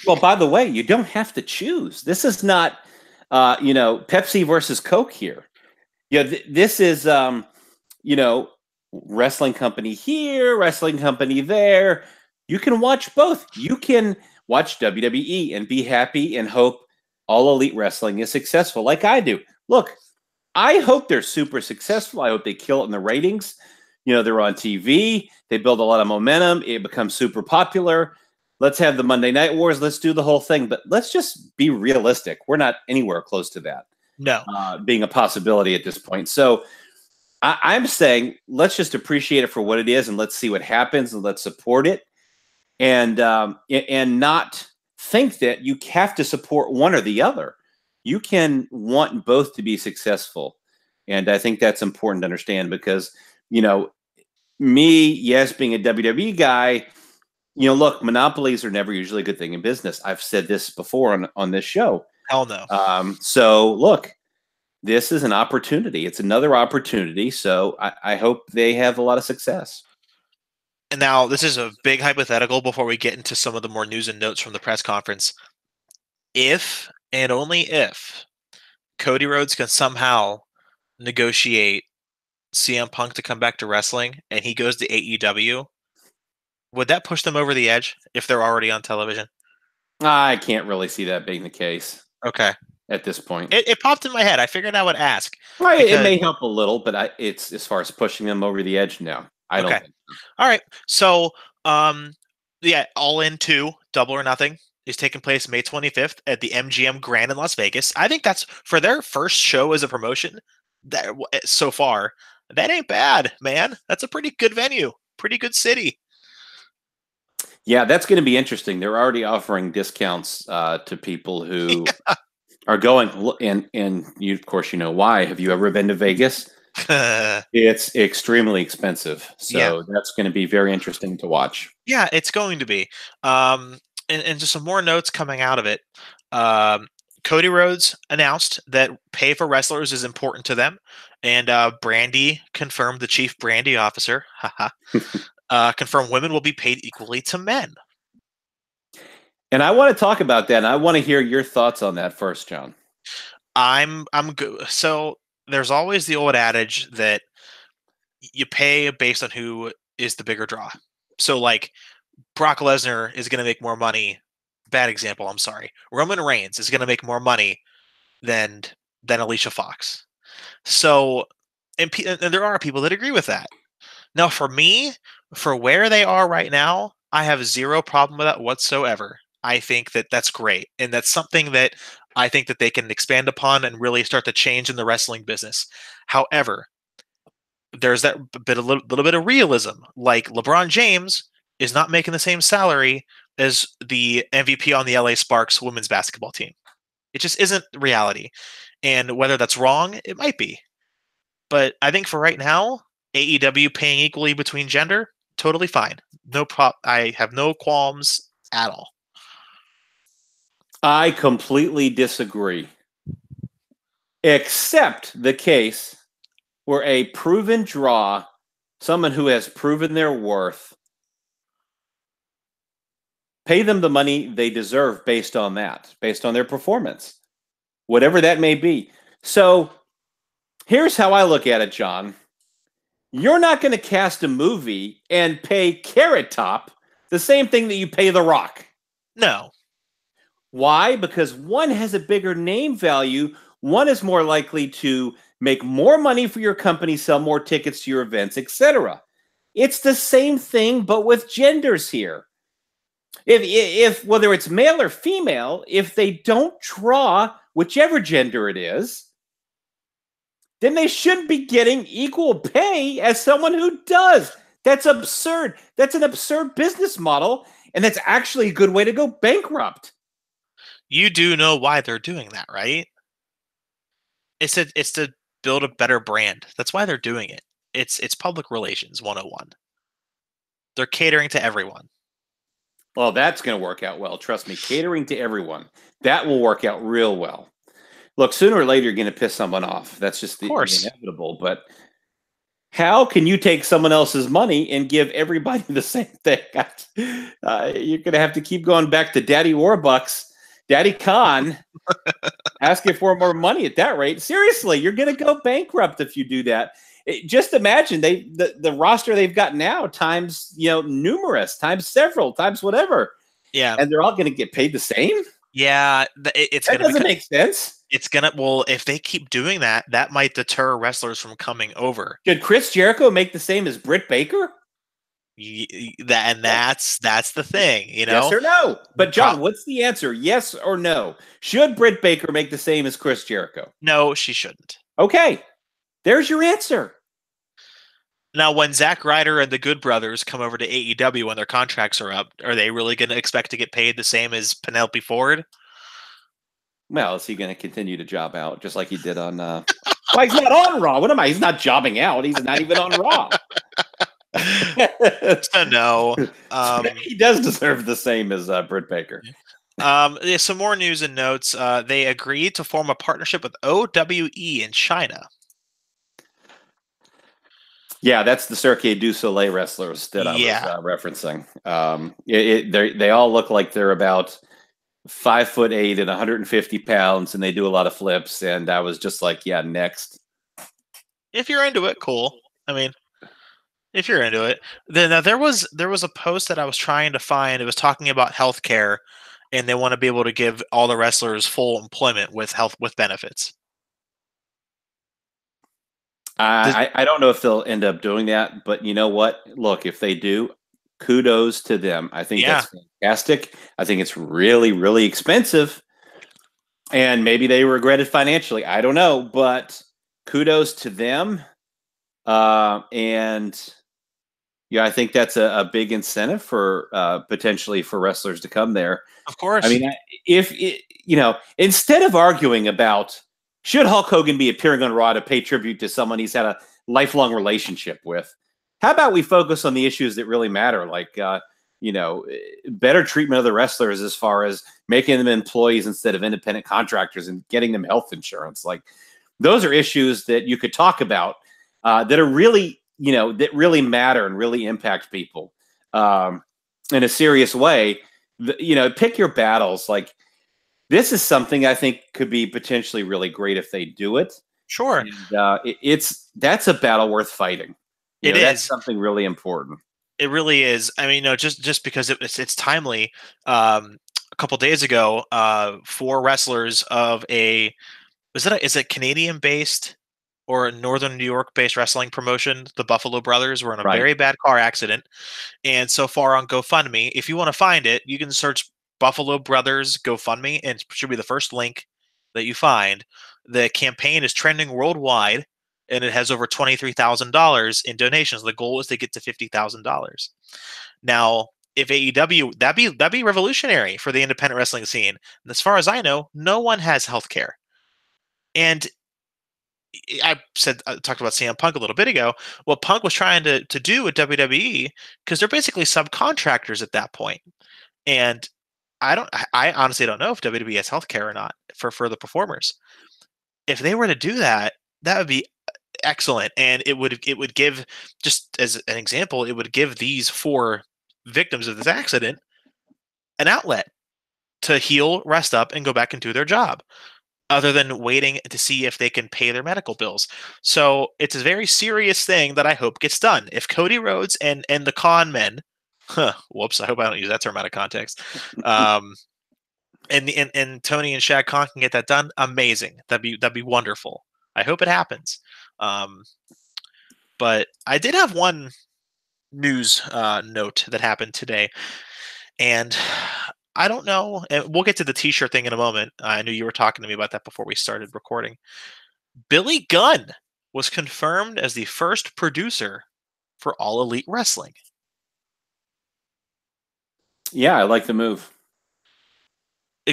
Well, by the way, you don't have to choose. This is not, Pepsi versus Coke here. This is, wrestling company here, wrestling company there. You can watch both. You can watch WWE and be happy and hope All Elite Wrestling is successful, like I do. Look, I hope they're super successful. I hope they kill it in the ratings. They're on TV. They build a lot of momentum. It becomes super popular. Let's have the Monday Night Wars. Let's do the whole thing. But let's just be realistic. We're not anywhere close to that. No. Being a possibility at this point. So I'm saying let's just appreciate it for what it is and let's see what happens and let's support it. And not think that you have to support one or the other. You can want both to be successful. And I think that's important to understand because, me, yes, being a WWE guy, look, monopolies are never usually a good thing in business. I've said this before on this show. Hell no. So look, this is an opportunity. It's another opportunity. So I hope they have a lot of success. And now this is a big hypothetical before we get into some of the more news and notes from the press conference. If and only if Cody Rhodes can somehow negotiate CM Punk to come back to wrestling and he goes to AEW, would that push them over the edge if they're already on television? I can't really see that being the case. Okay. At this point. It popped in my head. I figured I would ask. Right, it may help a little, but it's as far as pushing them over the edge, no. I don't think so. All right. So, All In 2, Double or Nothing, is taking place May 25th at the MGM Grand in Las Vegas. I think that's, for their first show as a promotion, that so far, that ain't bad, man. That's a pretty good venue. Pretty good city. Yeah, that's going to be interesting. They're already offering discounts to people who are going, and you, of course, why. Have you ever been to Vegas? It's extremely expensive. So that's going to be very interesting to watch. Yeah, it's going to be. And just some more notes coming out of it. Cody Rhodes announced that pay for wrestlers is important to them. And Brandy confirmed, the chief Brandy officer, confirmed women will be paid equally to men. And I want to talk about that. And I want to hear your thoughts on that first, John. I'm good. So there's always the old adage that you pay based on who is the bigger draw. So like Brock Lesnar is going to make more money. Bad example. I'm sorry. Roman Reigns is going to make more money than Alicia Fox. So, and there are people that agree with that. Now, for me, for where they are right now, I have zero problem with that whatsoever. I think that that's great. And that's something that I think that they can expand upon and really start to change in the wrestling business. However, there's that little bit of realism. Like LeBron James is not making the same salary as the MVP on the LA Sparks women's basketball team. It just isn't reality. And whether that's wrong, it might be. But I think for right now, AEW paying equally between gender, totally fine. I have no qualms at all. I completely disagree. Except the case where a proven draw, someone who has proven their worth, pay them the money they deserve based on that, based on their performance, whatever that may be. So here's how I look at it, John. You're not going to cast a movie and pay Carrot Top the same thing that you pay The Rock. No. Why? Because one has a bigger name value. One is more likely to make more money for your company, sell more tickets to your events, etc. It's the same thing, but with genders here. If whether it's male or female, if they don't draw whichever gender it is, then they shouldn't be getting equal pay as someone who does. That's absurd. That's an absurd business model, and that's actually a good way to go bankrupt. You do know why they're doing that, right? It's to build a better brand. That's why they're doing it. It's public relations 101. They're catering to everyone. Well, that's going to work out well. Trust me, catering to everyone. That will work out real well. Look, sooner or later, you're going to piss someone off. That's just the inevitable. But how can you take someone else's money and give everybody the same thing? You're going to have to keep going back to Daddy Warbucks, Daddy Khan, asking for more money at that rate. Seriously, you're going to go bankrupt if you do that. Just imagine the roster they've got now times numerous times several times whatever. Yeah, and they're all going to get paid the same. Yeah, that doesn't make sense. It's gonna if they keep doing that, that might deter wrestlers from coming over. Should Chris Jericho make the same as Britt Baker? That's the thing, Yes or no? But John, what's the answer? Yes or no? Should Britt Baker make the same as Chris Jericho? No, she shouldn't. Okay, there's your answer. Now, when Zack Ryder and the Good Brothers come over to AEW when their contracts are up, are they really going to expect to get paid the same as Penelope Ford? Well, is he going to continue to job out just like he did on? Well, he's not on Raw. What am I? He's not jobbing out. He's not even on Raw. So no, he does deserve the same as Britt Baker. Some more news and notes. They agreed to form a partnership with OWE in China. Yeah, that's the Cirque du Soleil wrestlers that I was referencing. They all look like they're about 5'8" and 150 pounds, and they do a lot of flips. And I was just like, yeah, next. If you're into it, cool. I mean, if you're into it, then there was a post that I was trying to find. It was talking about healthcare, and they want to be able to give all the wrestlers full employment with benefits. I don't know if they'll end up doing that, but you know what? Look, if they do, kudos to them. I think that's fantastic. I think it's really, really expensive, and maybe they regret it financially. I don't know, but kudos to them. And yeah, I think that's a big incentive for potentially for wrestlers to come there. Of course. I mean, instead of arguing about should Hulk Hogan be appearing on Raw to pay tribute to someone he's had a lifelong relationship with, how about we focus on the issues that really matter, like better treatment of the wrestlers as far as making them employees instead of independent contractors and getting them health insurance. Like those are issues that you could talk about that are really that really matter and really impact people in a serious way. Pick your battles. Like this is something I think could be potentially really great if they do it. Sure. And, that's a battle worth fighting. That's something really important. It really is. I mean, just because it's timely. A couple days ago, 4 wrestlers of is it Canadian based or a Northern New York based wrestling promotion, the Buffalo Brothers, were in a very bad car accident. And so far on GoFundMe, if you want to find it, you can search Buffalo Brothers GoFundMe, and it should be the first link that you find. The campaign is trending worldwide, and it has over $23,000 in donations. The goal is to get to $50,000. Now, if AEW, that'd be revolutionary for the independent wrestling scene. And as far as I know, no one has healthcare. And I talked about CM Punk a little bit ago. What Punk was trying to do with WWE, because they're basically subcontractors at that point. And I honestly don't know if WWE has healthcare or not for the performers. If they were to do that, that would be excellent. And it would give, just as an example, it would give these 4 victims of this accident an outlet to heal, rest up, and go back and do their job, other than waiting to see if they can pay their medical bills. So it's a very serious thing that I hope gets done. If Cody Rhodes and the con men, whoops, I hope I don't use that term out of context, and Tony and Shad Khan can get that done, amazing. That'd be wonderful. I hope it happens. But I did have one news note that happened today, and I don't know. And we'll get to the T-shirt thing in a moment. I knew you were talking to me about that before we started recording. Billy Gunn was confirmed as the first producer for All Elite Wrestling. Yeah, I like the move.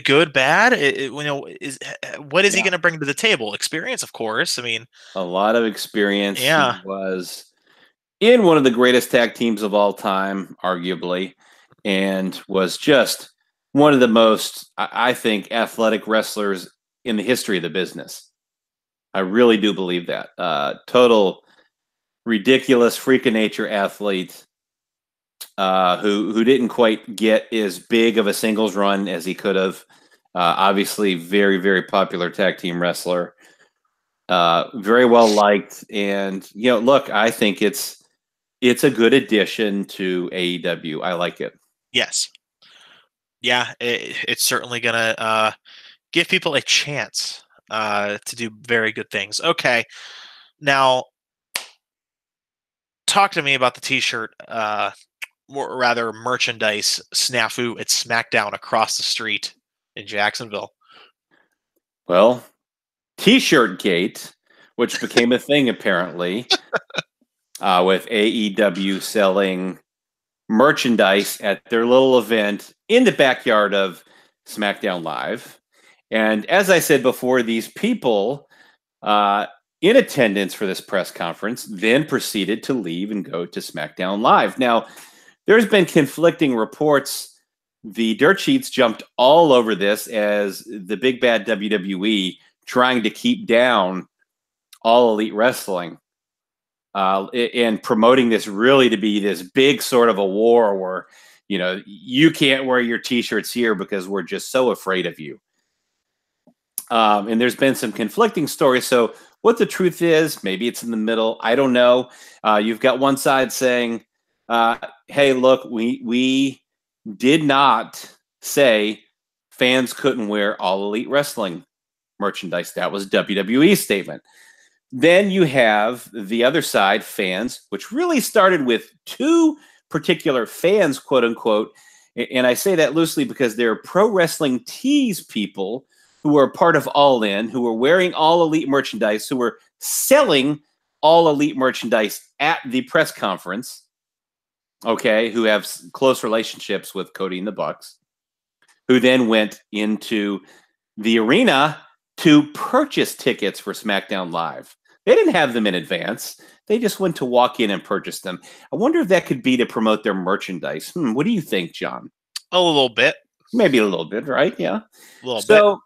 Good, bad? What is he going to bring to the table? Experience, of course. I mean, a lot of experience. Yeah. He was in one of the greatest tag teams of all time, arguably, and was just one of the most, I think, athletic wrestlers in the history of the business. I really do believe that. Total ridiculous freak of nature athlete who didn't quite get as big of a singles run as he could have. Obviously, very, very popular tag team wrestler. Very well liked. And, look, I think it's a good addition to AEW. I like it. Yes. Yeah, it's certainly going to give people a chance to do very good things. Okay. Now, talk to me about the T-shirt, or rather merchandise snafu at SmackDown across the street in Jacksonville. Well, T-shirt gate, which became a thing apparently, with AEW selling merchandise at their little event in the backyard of SmackDown Live. And as I said before, these people in attendance for this press conference then proceeded to leave and go to SmackDown Live. Now, there's been conflicting reports. The dirt sheets jumped all over this as the big bad WWE trying to keep down All Elite Wrestling and promoting this really to be this big sort of a war where, you can't wear your T-shirts here because we're just so afraid of you. And there's been some conflicting stories. So what the truth is, maybe it's in the middle. I don't know. You've got one side saying, hey, look, we did not say fans couldn't wear All Elite Wrestling merchandise. That was WWE's statement. Then you have the other side, fans, which really started with two particular fans, quote unquote. And I say that loosely because they're Pro Wrestling Tees people who are part of All In, who were wearing All Elite merchandise, who were selling All Elite merchandise at the press conference, okay, who have close relationships with Cody and the Bucks, who then went into the arena to purchase tickets for SmackDown Live. They didn't have them in advance. They just went to walk in and purchase them. I wonder if that could be to promote their merchandise. What do you think, John? A little bit. Maybe a little bit, right? Yeah. A little bit. So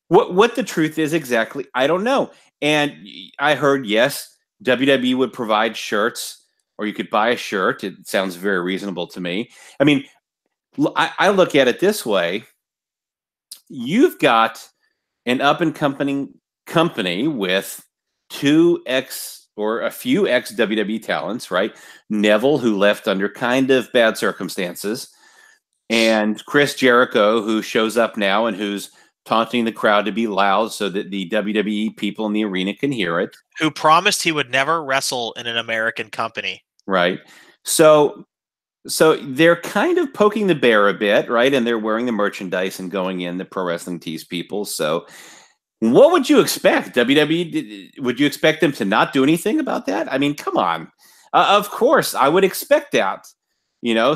what the truth is exactly, I don't know. And I heard, yes, WWE would provide shirts, or you could buy a shirt. It sounds very reasonable to me. I mean, I look at it this way. You've got an up-and-coming company with a few ex-WWE talents, right? Neville, who left under kind of bad circumstances, and Chris Jericho, who shows up now and who's taunting the crowd to be loud so that the WWE people in the arena can hear it. Who promised he would never wrestle in an American company. Right. So they're kind of poking the bear a bit, right? And they're wearing the merchandise and going in, the Pro Wrestling Tees people. So what would you expect? WWE, would you expect them to not do anything about that? I mean, come on. Of course, I would expect that.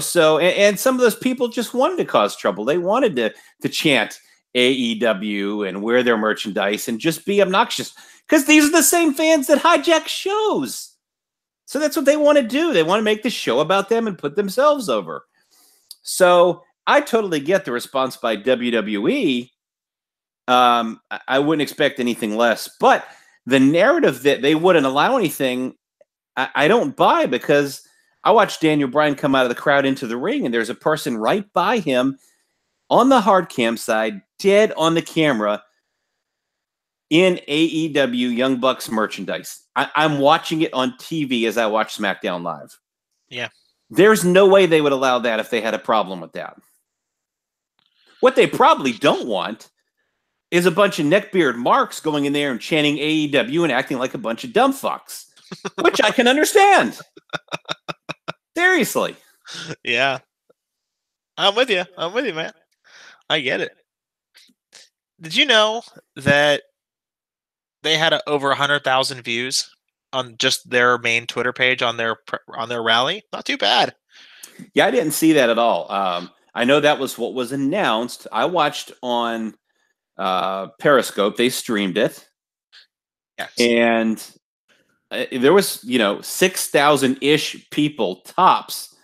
So, and some of those people just wanted to cause trouble. They wanted to chant AEW and wear their merchandise and just be obnoxious because these are the same fans that hijack shows. So that's what they want to do. They want to make the show about them and put themselves over. So I totally get the response by WWE. I wouldn't expect anything less, but the narrative that they wouldn't allow anything, I don't buy, because I watched Daniel Bryan come out of the crowd into the ring, and there's a person right by him on the hard cam side, dead on the camera, in AEW Young Bucks merchandise. I'm watching it on TV as I watch SmackDown Live. Yeah. There's no way they would allow that if they had a problem with that. What they probably don't want is a bunch of neckbeard marks going in there and chanting AEW and acting like a bunch of dumb fucks, which I can understand. Seriously. Yeah. I'm with you, man. I get it. Did you know that they had over 100,000 views on just their main Twitter page on their rally? Not too bad. Yeah, I didn't see that at all. I know that was what was announced. I watched on Periscope. They streamed it. Yes. And there was, 6,000-ish people tops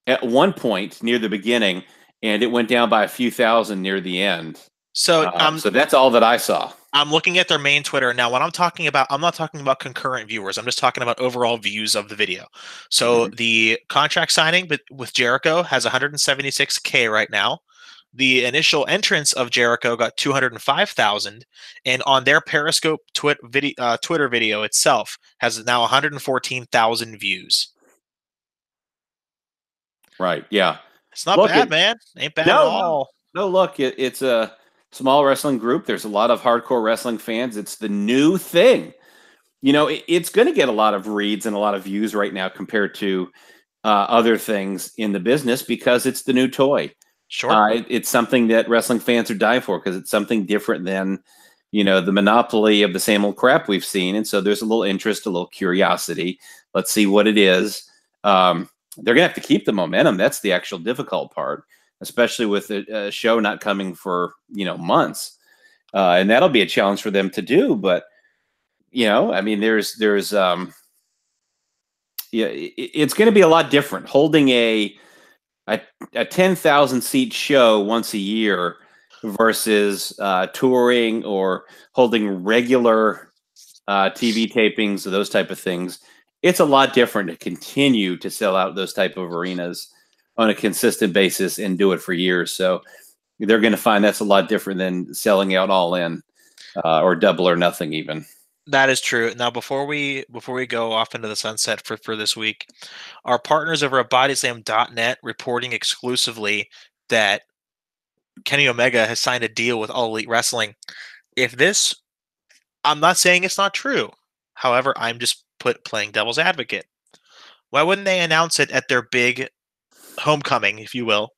at one point near the beginning, and it went down by a few thousand near the end. So, so that's all that I saw. I'm looking at their main Twitter now. What I'm talking about, I'm not talking about concurrent viewers. I'm just talking about overall views of the video. So the contract signing with Jericho has 176K right now. The initial entrance of Jericho got 205,000, and on their Periscope Twitter video itself has now 114,000 views. Right. Yeah. It's not bad, man. Ain't bad at all. No, look, it's a small wrestling group. There's a lot of hardcore wrestling fans. It's the new thing. It's going to get a lot of reads and a lot of views right now compared to other things in the business because it's the new toy. Sure. It's something that wrestling fans are dying for because it's something different than, the monopoly of the same old crap we've seen. And so there's a little interest, a little curiosity. Let's see what it is. They're going to have to keep the momentum. That's the actual difficult part, especially with a show not coming for, months. And that'll be a challenge for them to do. But, there's it's going to be a lot different. Holding a 10,000 seat show once a year versus touring or holding regular TV tapings or those type of things. It's a lot different to continue to sell out those type of arenas on a consistent basis and do it for years. So they're going to find that's a lot different than selling out all in or double or nothing even. That is true. Now, before we go off into the sunset for this week, our partners over at bodyslam.net reporting exclusively that Kenny Omega has signed a deal with All Elite Wrestling. I'm not saying it's not true. However, I'm just playing devil's advocate. Why wouldn't they announce it at their big homecoming, if you will?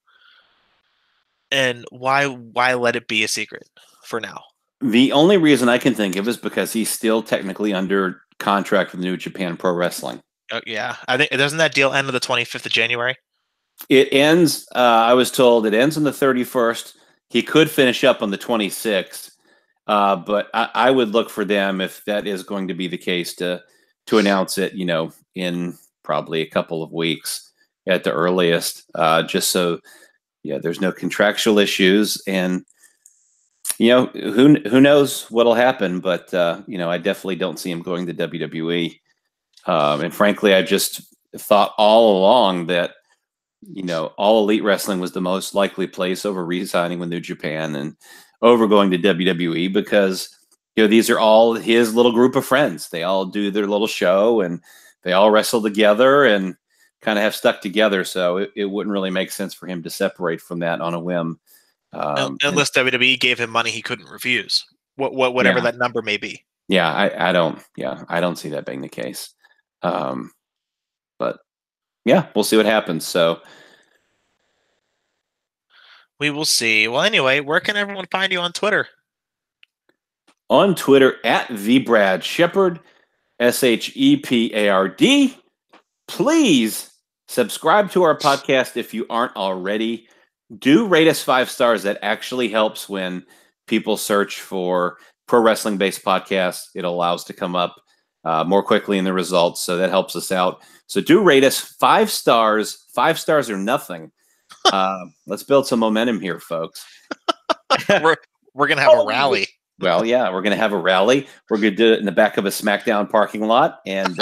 And why let it be a secret for now? The only reason I can think of is because he's still technically under contract with New Japan Pro Wrestling. Oh, yeah. I think doesn't that deal end on the 25th of January? It ends, I was told it ends on the 31st. He could finish up on the 26th. But I would look for them, if that is going to be the case, to announce it, in probably a couple of weeks at the earliest, just so, there's no contractual issues. And, who knows what'll happen, but, I definitely don't see him going to WWE. And frankly, I just thought all along that, All Elite Wrestling was the most likely place over re-signing with New Japan and over going to WWE because, these are all his little group of friends. They all do their little show and they all wrestle together and kind of have stuck together. So it wouldn't really make sense for him to separate from that on a whim. Unless WWE gave him money he couldn't refuse, whatever that number may be. Yeah, I don't see that being the case. But yeah, we'll see what happens. So we will see. Well, anyway, where can everyone find you on Twitter? On Twitter at the Brad Shepard, SHEPARD. Please subscribe to our podcast if you aren't already. Do rate us 5 stars. That actually helps when people search for pro wrestling based podcasts. It allows to come up more quickly in the results. So that helps us out. So do rate us 5 stars. 5 stars or nothing. Let's build some momentum here, folks. We're going to have a rally. Well, yeah, we're going to have a rally. We're going to do it in the back of a SmackDown parking lot, and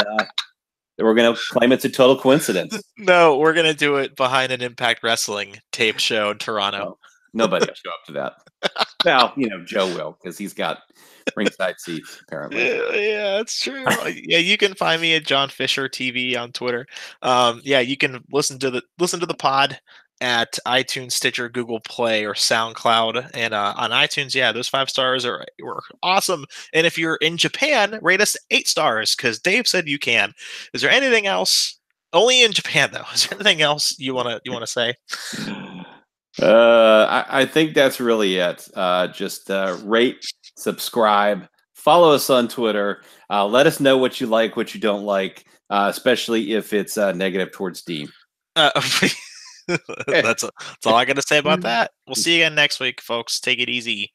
we're going to claim it's a total coincidence. No, we're going to do it behind an Impact Wrestling tape show in Toronto. Nobody will show up to that. Well, Joe will, because he's got ringside seats, apparently. Yeah, that's true. Yeah, you can find me at John Fisher TV on Twitter. Yeah, you can listen to the pod at iTunes, Stitcher, Google Play, or SoundCloud. And on iTunes, yeah, those 5 stars were awesome. And if you're in Japan, rate us 8 stars because Dave said you can. Is there anything else? Only in Japan, though. Is there anything else you wanna say? I think that's really it. Just rate, subscribe, follow us on Twitter. Let us know what you like, what you don't like, especially if it's negative towards Dean. That's all I got to say about that. We'll see you again next week, folks. Take it easy.